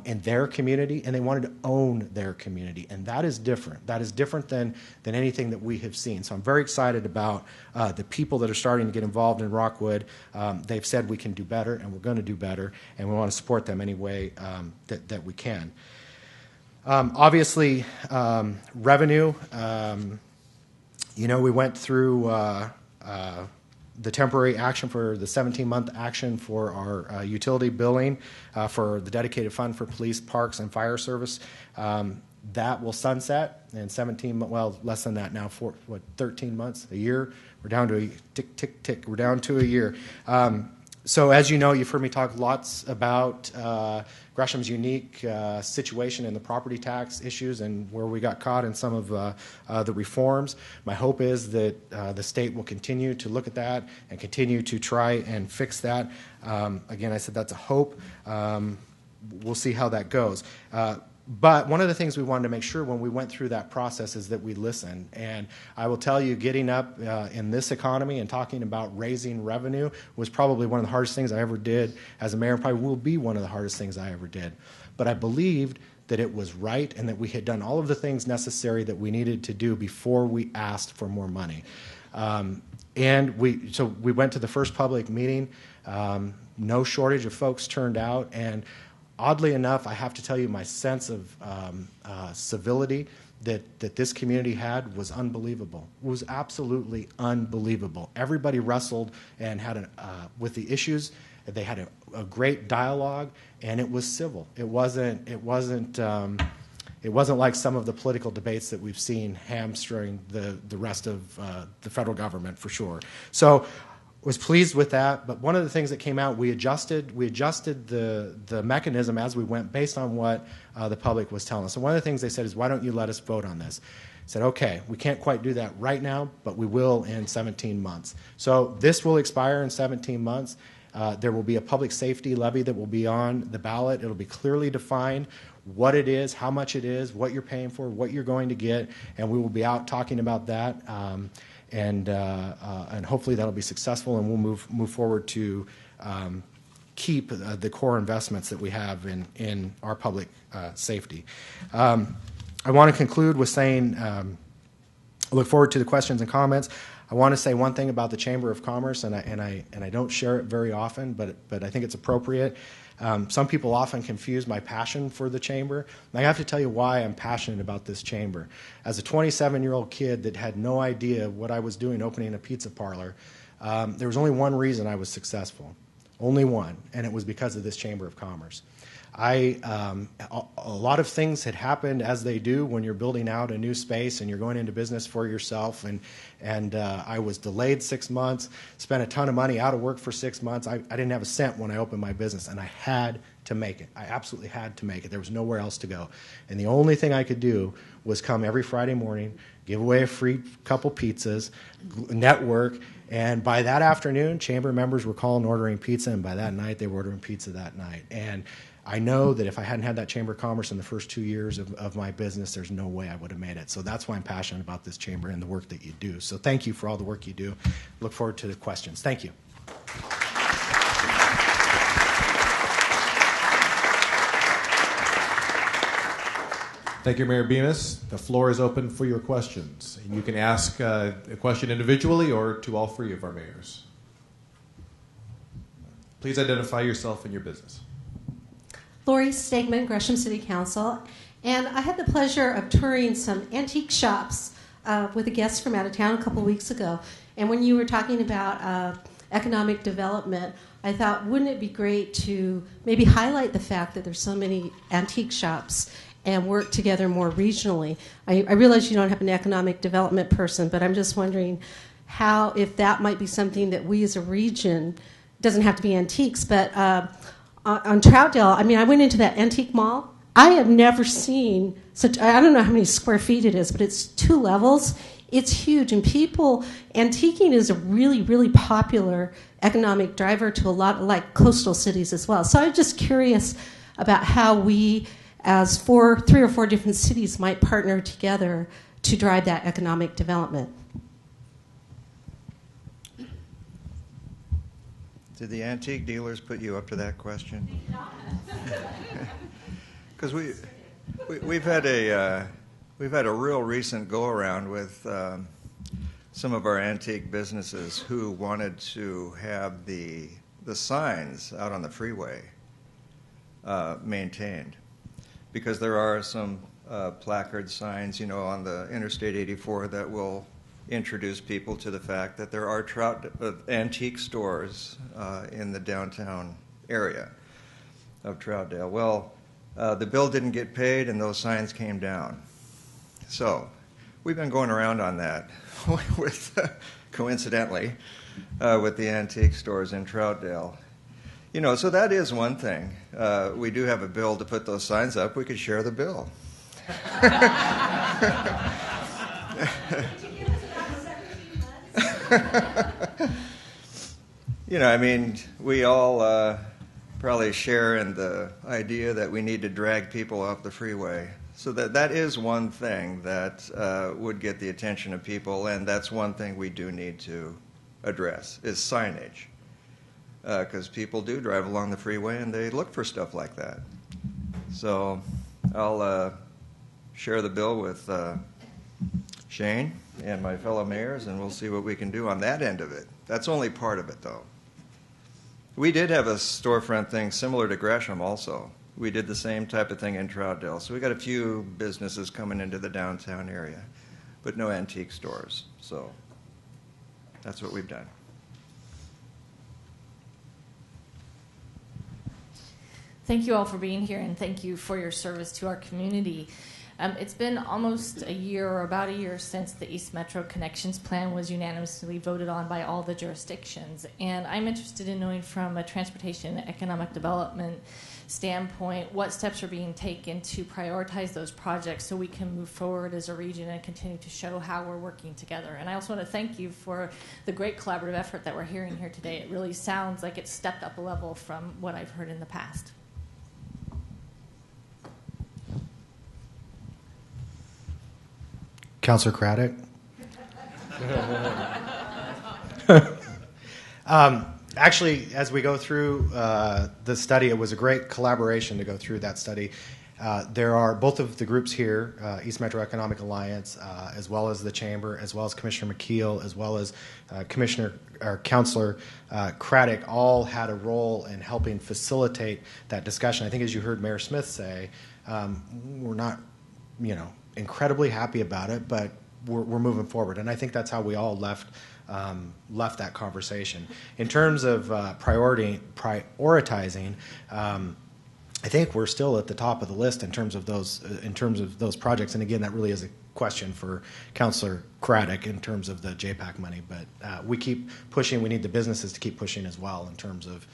in their community, and they wanted to own their community, and that is different. That is different than anything that we have seen. So I'm very excited about the people that are starting to get involved in Rockwood. They've said we can do better, and we're going to do better, and we want to support them any way that we can. Obviously, revenue, we went through the temporary action for the 17-month action for our utility billing for the dedicated fund for police, parks, and fire service. That will sunset in less than that now, 13 months, a year. We're down to a tick, tick, tick. We're down to a year. So as you know, you've heard me talk lots about Gresham's unique situation in the property tax issues and where we got caught in some of the reforms. My hope is that the state will continue to look at that and continue to try and fix that. Again, I said that's a hope. We'll see how that goes. But one of the things we wanted to make sure when we went through that process is that we listen. And I will tell you, getting up in this economy and talking about raising revenue was probably one of the hardest things I ever did as a mayor, and probably will be one of the hardest things I ever did. But I believed that it was right and that we had done all of the things necessary that we needed to do before we asked for more money. And we went to the first public meeting. No shortage of folks turned out, and oddly enough, I have to tell you, my sense of civility that this community had was unbelievable. It was absolutely unbelievable. Everybody wrestled and had with the issues. They had a great dialogue, and it was civil. It wasn't like some of the political debates that we've seen hamstring the rest of the federal government, for sure. So was pleased with that, but one of the things that came out, we adjusted the mechanism as we went based on what the public was telling us. So one of the things they said is, why don't you let us vote on this? I said, okay, we can't quite do that right now, but we will in 17 months. So this will expire in 17 months. There will be a public safety levy that will be on the ballot. It'll be clearly defined what it is, how much it is, what you're paying for, what you're going to get, and we will be out talking about that. And hopefully that'll be successful, and we'll move forward to keep the core investments that we have in our public safety. I want to conclude with saying I look forward to the questions and comments. I want to say one thing about the Chamber of Commerce, and I don't share it very often, but I think it's appropriate. Some people often confuse my passion for the Chamber. And I have to tell you why I'm passionate about this Chamber. As a 27-year-old kid that had no idea what I was doing opening a pizza parlor, there was only one reason I was successful. Only one, and it was because of this Chamber of Commerce. A lot of things had happened, as they do when you're building out a new space and you're going into business for yourself. And I was delayed 6 months, spent a ton of money out of work for 6 months. I didn't have a cent when I opened my business, and I had to make it. I absolutely had to make it. There was nowhere else to go. And the only thing I could do was come every Friday morning, give away a free couple pizzas, network. And by that afternoon, Chamber members were calling, ordering pizza, and by that night, they were ordering pizza that night. And I know that if I hadn't had that Chamber of Commerce in the first 2 years of my business, there's no way I would have made it. So that's why I'm passionate about this Chamber and the work that you do. So thank you for all the work you do. Look forward to the questions. Thank you. Thank you, Mayor Bemis. The floor is open for your questions. You can ask a question individually or to all three of our mayors. Please identify yourself and your business. Lori Stegman, Gresham City Council, and I had the pleasure of touring some antique shops with a guest from out of town a couple weeks ago. And when you were talking about economic development, I thought, wouldn't it be great to maybe highlight the fact that there's so many antique shops and work together more regionally? I realize you don't have an economic development person, but I'm just wondering how, if that might be something that we as a region, doesn't have to be antiques, but on Troutdale, I mean, I went into that antique mall. I have never seen such, I don't know how many square feet it is, but it's 2 levels. It's huge, and antiquing is a really, really popular economic driver to a lot of like coastal cities as well. So I'm just curious about how we, as 3 or 4 different cities, might partner together to drive that economic development. Did the antique dealers put you up to that question? Because we've had a real recent go around with some of our antique businesses who wanted to have the signs out on the freeway maintained, because there are some placard signs, on the Interstate 84 that will introduce people to the fact that there are antique stores in the downtown area of Troutdale. Well, the bill didn't get paid, and those signs came down. So we've been going around on that with, coincidentally, with the antique stores in Troutdale. So that is one thing. We do have a bill to put those signs up. We could share the bill. We all probably share in the idea that we need to drag people off the freeway. So that is one thing that would get the attention of people, and that's one thing we do need to address, is signage. Because people do drive along the freeway and they look for stuff like that. So I'll share the bill with Shane and my fellow mayors, and we'll see what we can do on that end of it. That's only part of it, though. We did have a storefront thing similar to Gresham also. We did the same type of thing in Troutdale. So we got a few businesses coming into the downtown area, but no antique stores. So that's what we've done. Thank you all for being here, and thank you for your service to our community. It's been almost a year, or about a year, since the East Metro Connections Plan was unanimously voted on by all the jurisdictions. And I'm interested in knowing, from a transportation and economic development standpoint, what steps are being taken to prioritize those projects so we can move forward as a region and continue to show how we're working together. And I also want to thank you for the great collaborative effort that we're hearing here today. It really sounds like it's stepped up a level from what I've heard in the past. Councilor Craddock? Actually, as we go through the study, it was a great collaboration to go through that study. There are both of the groups here, East Metro Economic Alliance, as well as the Chamber, as well as Commissioner McKeel, as well as Councilor Craddock, all had a role in helping facilitate that discussion. I think, as you heard Mayor Smith say, we're not, incredibly happy about it, but we're moving forward, and I think that's how we all left that conversation. In terms of prioritizing. I think we're still at the top of the list in terms of those projects, and again, that really is a question for Councilor Craddock in terms of the JPAC money. But we keep pushing. We need the businesses to keep pushing as well in terms of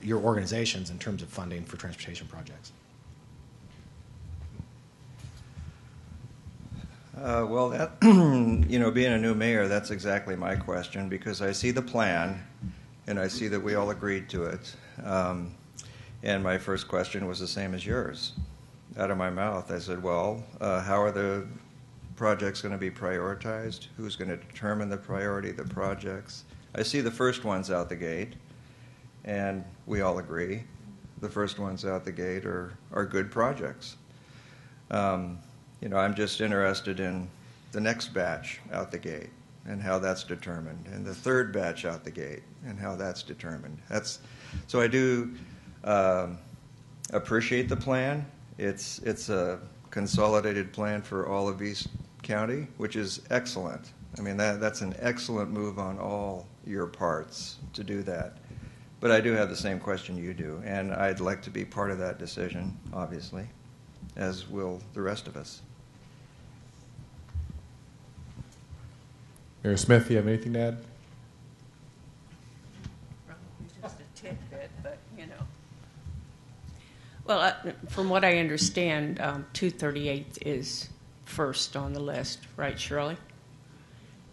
your organizations in terms of funding for transportation projects. Well, that being a new mayor, that's exactly my question, because I see the plan, and I see that we all agreed to it. And my first question was the same as yours. Out of my mouth, I said, well, how are the projects going to be prioritized? Who's going to determine the priority of the projects? I see the first ones out the gate, and we all agree. The first ones out the gate are good projects. I'm just interested in the next batch out the gate and how that's determined, and the third batch out the gate and how that's determined. So I do appreciate the plan. It's a consolidated plan for all of East County, which is excellent. I mean, that's an excellent move on all your parts to do that. But I do have the same question you do, and I'd like to be part of that decision, obviously, as will the rest of us. Mayor Smith, do you have anything to add? Just a tidbit, but Well, from what I understand, 238th is first on the list, right, Shirley?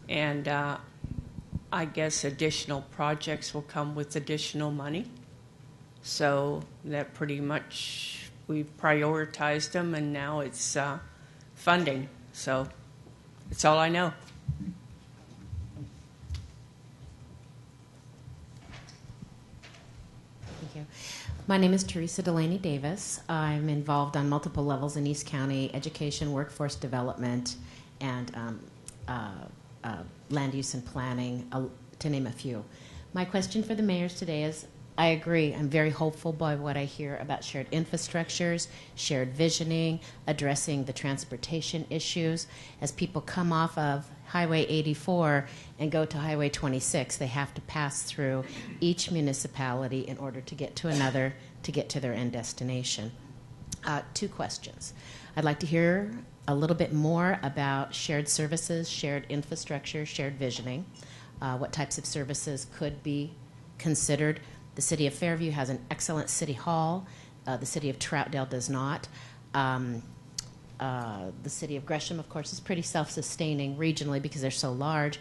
And I guess additional projects will come with additional money. So that pretty much we've prioritized them, and now it's funding. So that's all I know. Thank you. My name is Teresa Delaney Davis. I'm involved on multiple levels in East County: education, workforce development, and land use and planning, to name a few. My question for the mayors today is, I agree, I'm very hopeful by what I hear about shared infrastructures, shared visioning, addressing the transportation issues. As people come off of Highway 84 and go to Highway 26, they have to pass through each municipality in order to get to another, to get to their end destination. Two questions. I'd like to hear a little bit more about shared services, shared infrastructure, shared visioning. What types of services could be considered? The city of Fairview has an excellent city hall. The city of Troutdale does not. The city of Gresham, of course, is pretty self-sustaining regionally because they're so large.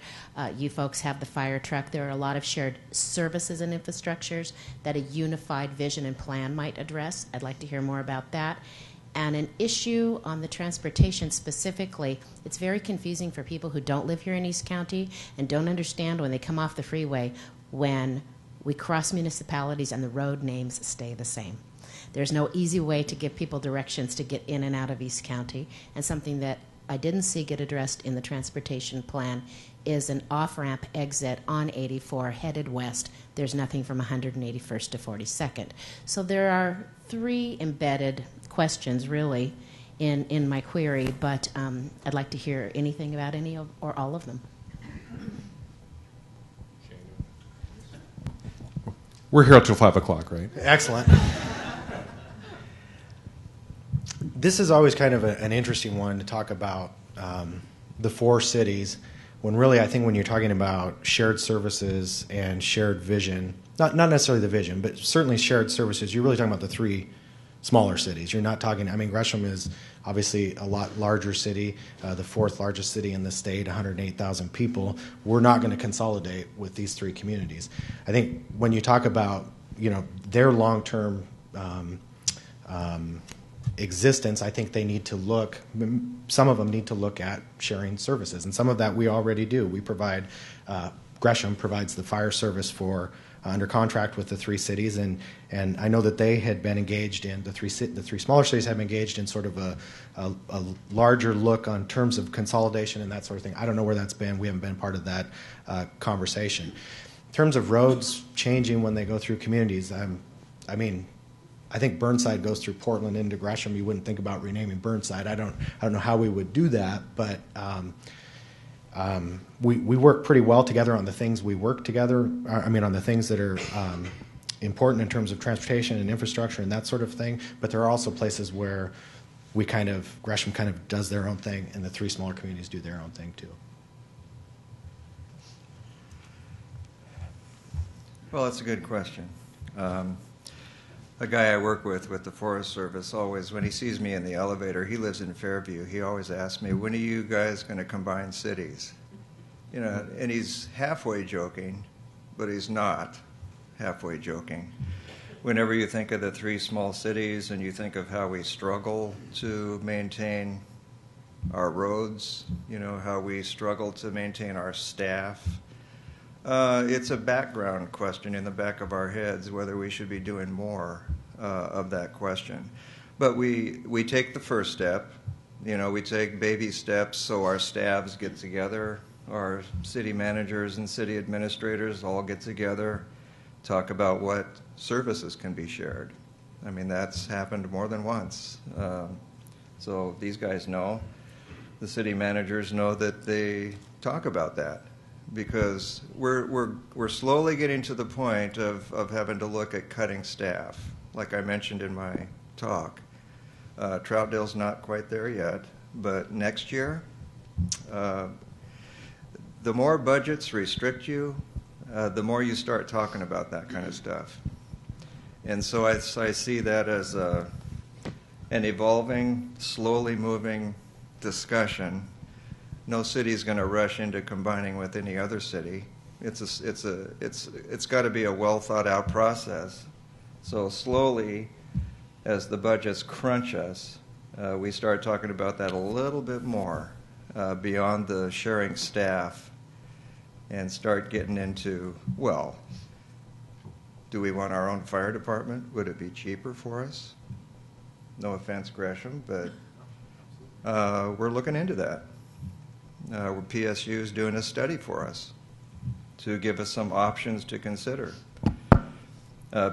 You folks have the fire truck. There are a lot of shared services and infrastructures that a unified vision and plan might address. I'd like to hear more about that. And an issue on the transportation specifically, it's very confusing for people who don't live here in East County and don't understand when they come off the freeway when we cross municipalities and the road names stay the same. There's no easy way to give people directions to get in and out of East County, and something that I didn't see get addressed in the transportation plan is an off-ramp exit on 84 headed west. There's nothing from 181st to 42nd. So there are three embedded questions, really, in my query, but I'd like to hear anything about any of, or all of them. We're here until 5 o'clock, right? Excellent. This is always kind of an interesting one to talk about the four cities, when really I think when you're talking about shared services and shared vision, not necessarily the vision, but certainly shared services, you're really talking about the three smaller cities. You're not talking, I mean, Gresham is obviously a lot larger city, the fourth largest city in the state, 108,000 people. We're not going to consolidate with these three communities. I think when you talk about, their long-term existence, I think they need to look, some of them need to look at sharing services, and some of that we already do. We provide, Gresham provides the fire service for, under contract with the 3 cities, and I know that they had been engaged in, the three smaller cities have been engaged in sort of a larger look on terms of consolidation and that sort of thing. I don't know where that's been. We haven't been part of that conversation. In terms of roads changing when they go through communities, I think Burnside goes through Portland into Gresham. You wouldn't think about renaming Burnside. I don't know how we would do that, but we work pretty well together on the things we work together. On the things that are important in terms of transportation and infrastructure and that sort of thing. But there are also places where Gresham kind of does their own thing, and the 3 smaller communities do their own thing too. Well, that's a good question. A guy I work with the Forest Service, always, when he sees me in the elevator, he lives in Fairview, he always asks me, when are you guys going to combine cities? And he's halfway joking, but he's not halfway joking. Whenever you think of the 3 small cities and you think of how we struggle to maintain our roads, how we struggle to maintain our staff, it's a background question in the back of our heads whether we should be doing more of that question. But we take the first step. We take baby steps so our staffs get together, our city managers and city administrators all get together, talk about what services can be shared. That's happened more than once. So these guys know. The city managers know that they talk about that. Because we're slowly getting to the point of having to look at cutting staff. Like I mentioned in my talk, Troutdale's not quite there yet, but next year, the more budgets restrict you, the more you start talking about that kind of stuff. And so I see that as an evolving, slowly moving discussion. No city is going to rush into combining with any other city. It's got to be a well thought out process. So slowly, as the budgets crunch us, we start talking about that a little bit more beyond the sharing staff, and start getting into, well, do we want our own fire department? Would it be cheaper for us? No offense, Gresham, but we're looking into that. PSU is doing a study for us to give us some options to consider.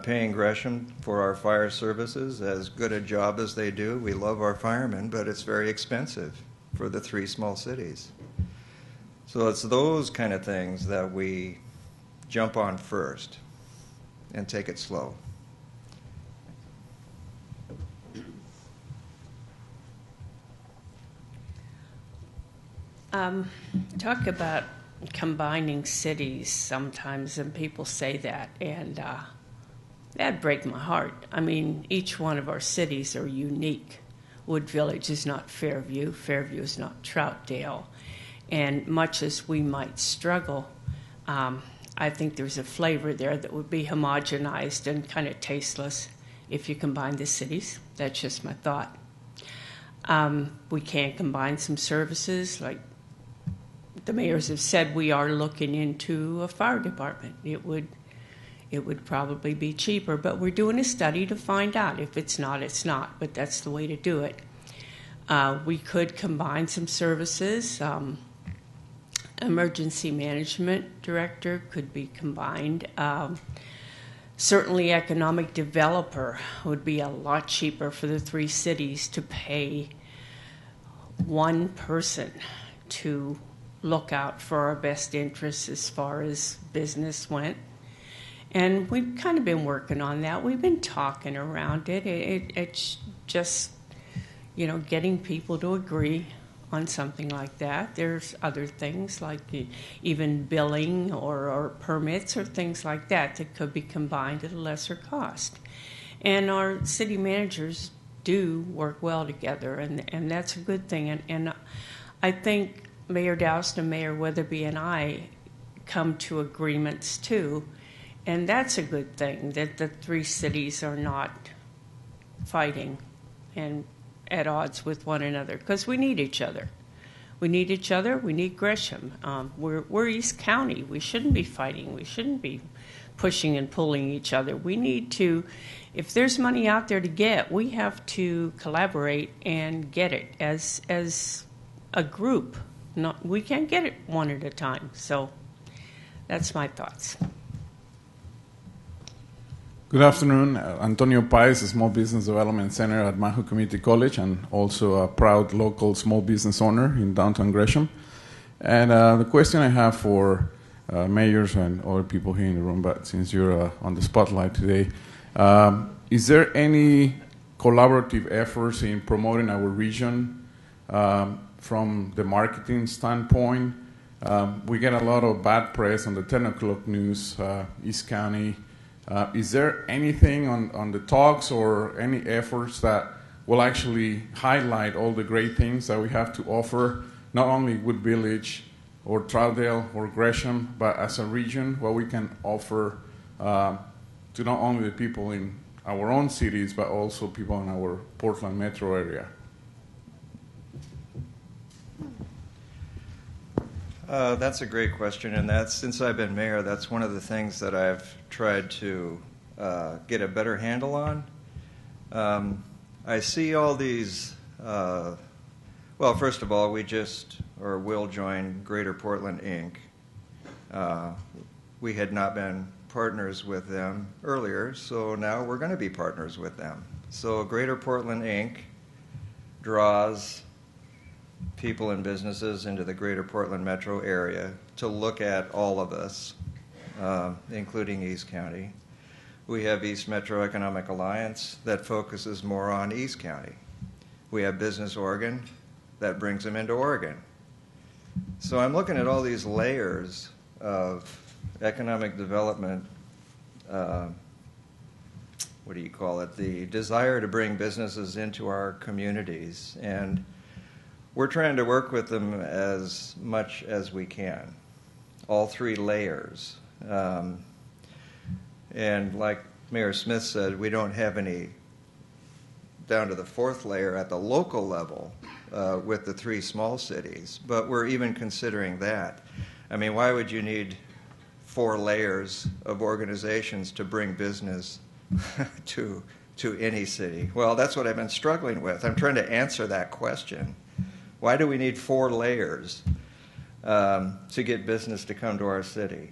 Paying Gresham for our fire services, as good a job as they do, we love our firemen, but it's very expensive for the 3 small cities. So it's those kind of things that we jump on first and take it slow. Talk about combining cities sometimes, and people say that, and that'd break my heart. Each one of our cities are unique. Wood Village is not Fairview. Fairview is not Troutdale. And much as we might struggle, I think there's a flavor there that would be homogenized and kind of tasteless if you combine the cities. That's just my thought. We can combine some services, like the mayors have said. We are looking into a fire department. It would probably be cheaper, but we're doing a study to find out. If it's not, it's not, but that's the way to do it. We could combine some services. Emergency management director could be combined. Certainly economic developer would be a lot cheaper for the 3 cities to pay one person to look out for our best interests as far as business went. And we've kind of been working on that. We've been talking around it. It's just, getting people to agree on something like that. There's other things like even billing or permits or things like that could be combined at a lesser cost. And our city managers do work well together, and that's a good thing. And I think Mayor Doust and Mayor Weatherby and I come to agreements too, and that's a good thing, that the 3 cities are not fighting, and at odds with one another, because we need each other. We need each other. We need Gresham. We're East County. We shouldn't be fighting. We shouldn't be pushing and pulling each other. We need to, if there's money out there to get, we have to collaborate and get it as a group. We can't get it one at a time. So that's my thoughts. Good afternoon. Antonio Paez, Small Business Development Center at Maho Community College, and also a proud local small business owner in downtown Gresham. And the question I have for mayors and other people here in the room, but since you're on the spotlight today, is there any collaborative efforts in promoting our region from the marketing standpoint? We get a lot of bad press on the 10 o'clock news, East County. Is there anything on the talks or any efforts that will actually highlight all the great things that we have to offer, not only Wood Village or Troutdale or Gresham, but as a region, what we can offer to not only the people in our own cities, but also people in our Portland metro area? That's a great question, and since I've been mayor, that's one of the things that I've tried to get a better handle on. I see all these. Well, first of all, will join Greater Portland Inc. We had not been partners with them earlier, so now we're going to be partners with them. So Greater Portland Inc. draws people and businesses into the Greater Portland metro area to look at all of us, including East County. We have East Metro Economic Alliance that focuses more on East County. We have Business Oregon that brings them into Oregon. So I'm looking at all these layers of economic development, the desire to bring businesses into our communities, and we're trying to work with them as much as we can, all three layers. And like Mayor Smith said, we don't have any down to the fourth layer at the local level with the three small cities, but we're even considering that. I mean, why would you need 4 layers of organizations to bring business to any city? Well, that's what I've been struggling with. I'm trying to answer that question. Why do we need 4 layers to get business to come to our city?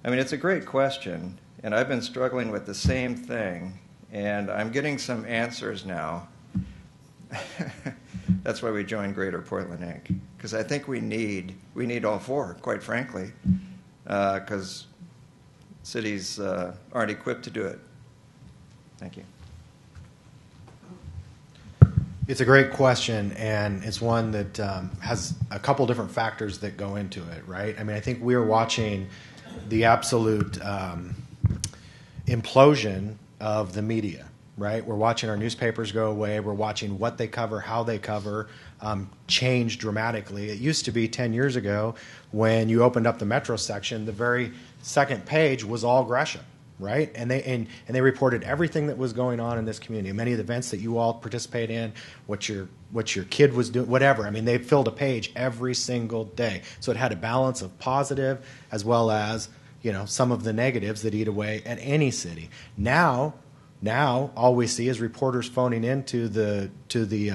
I mean, it's a great question, and I've been struggling with the same thing, and I'm getting some answers now. That's why we joined Greater Portland Inc., because I think we need all 4, quite frankly, because cities aren't equipped to do it. Thank you. It's a great question, and it's one that has a couple different factors that go into it, right? I mean, I think we're watching the absolute implosion of the media, right? We're watching our newspapers go away. We're watching what they cover, how they cover, change dramatically. It used to be 10 years ago when you opened up the Metro section, the very second page was all Gresham, right? And they reported everything that was going on in this community, many of the events that you all participate in, what your kid was doing, whatever. I mean, they filled a page every single day. So it had a balance of positive as well as, some of the negatives that eat away at any city. Now all we see is reporters phoning in to the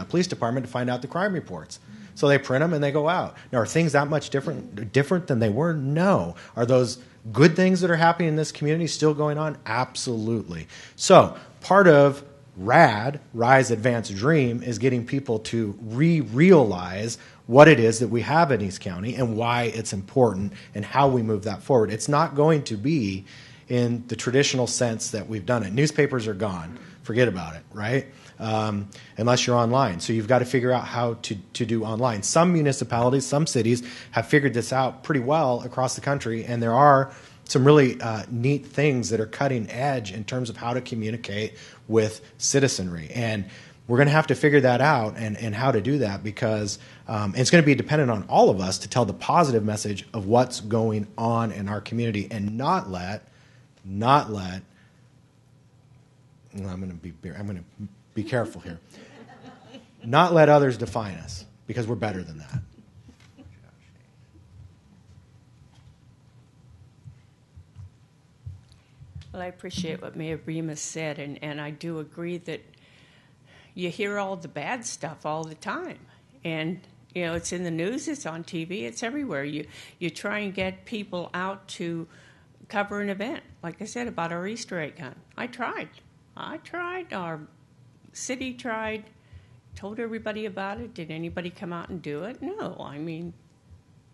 police department to find out the crime reports. So they print them and they go out. Now, are things that much different than they were? No. Are those good things that are happening in this community still going on? Absolutely. So part of RAD, Rise, Advance, Dream, is getting people to realize what it is that we have in East County and why it's important and how we move that forward. It's not going to be in the traditional sense that we've done it. Newspapers are gone. Forget about it, right? Unless you're online. So you've got to figure out how to do online. Some municipalities, some cities have figured this out pretty well across the country, and there are some really neat things that are cutting edge in terms of how to communicate with citizenry. And we're going to have to figure that out and how to do that, because it's going to be dependent on all of us to tell the positive message of what's going on in our community and not let I'm going to be careful here. not let others define us, because we're better than that. Well, I appreciate what Mayor Bemis said, and I do agree that you hear all the bad stuff all the time. And, you know, it's in the news, it's on TV, it's everywhere. You try and get people out to cover an event, like I said, about our Easter egg hunt. I tried. Our city tried, told everybody about it. Did anybody come out and do it? No. I mean,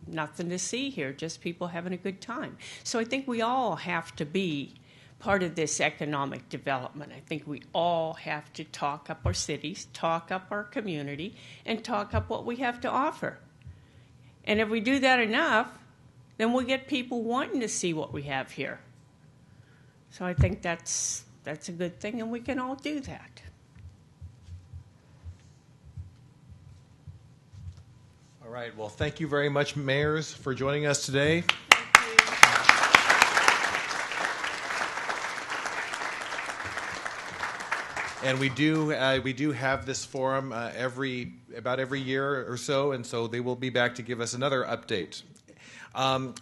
nothing to see here, just people having a good time. So I think we all have to be part of this economic development. I think we all have to talk up our cities, talk up our community, and talk up what we have to offer. And if we do that enough, then we'll get people wanting to see what we have here. So I think that's a good thing, and we can all do that. All right. Well, thank you very much, mayors, for joining us today. And we do have this forum about every year or so, and so they will be back to give us another update.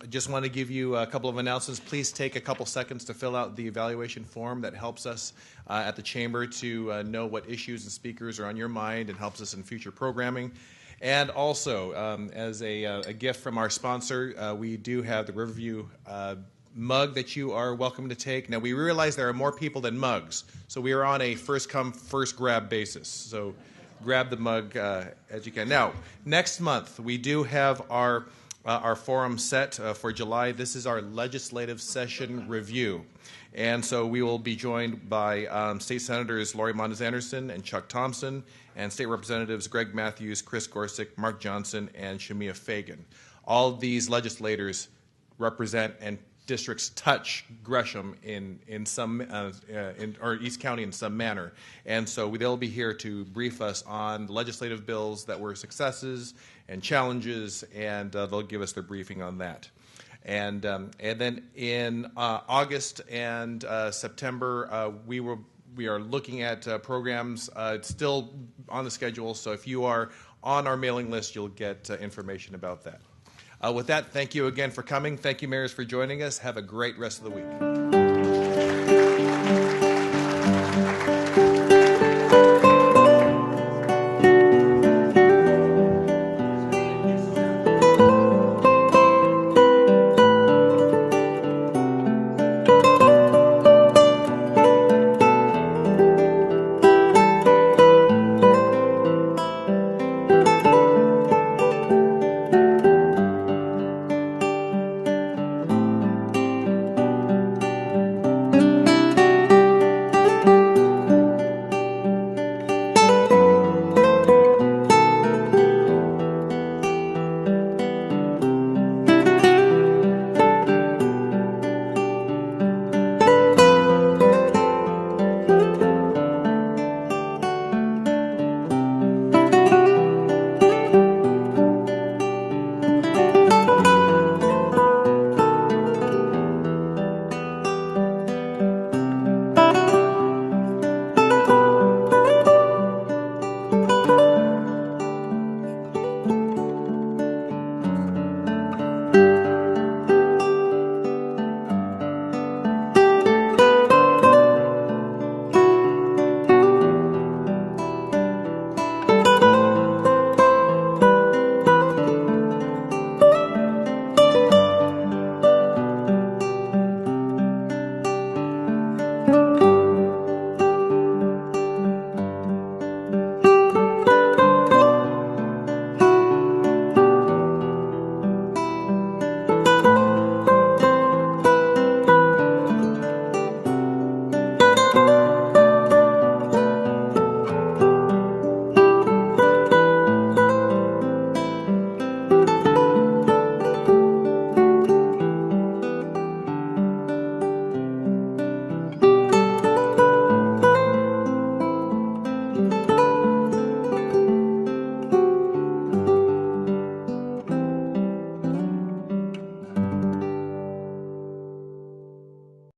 Just want to give you a couple of announcements. Please take a couple seconds to fill out the evaluation form that helps us at the Chamber to know what issues and speakers are on your mind and helps us in future programming. And also, as a gift from our sponsor, we do have the Riverview mug that you are welcome to take. Now, we realize there are more people than mugs, so we are on a first-come, first-grab basis. So grab the mug as you can. Now, next month, we do have our forum set for July. This is our legislative session review. And so we will be joined by State Senators Lori Mondes Anderson and Chuck Thompson, and State Representatives Greg Matthews, Chris Gorsuch, Mark Johnson, and Shamia Fagan. All of these legislators represent and districts touch Gresham in some or East County in some manner, and so they'll be here to brief us on legislative bills that were successes and challenges, and they'll give us their briefing on that. And then in August and September, we are looking at programs. It's still on the schedule, so if you are on our mailing list, you'll get information about that. With that, thank you again for coming. Thank you, mayors, for joining us. Have a great rest of the week.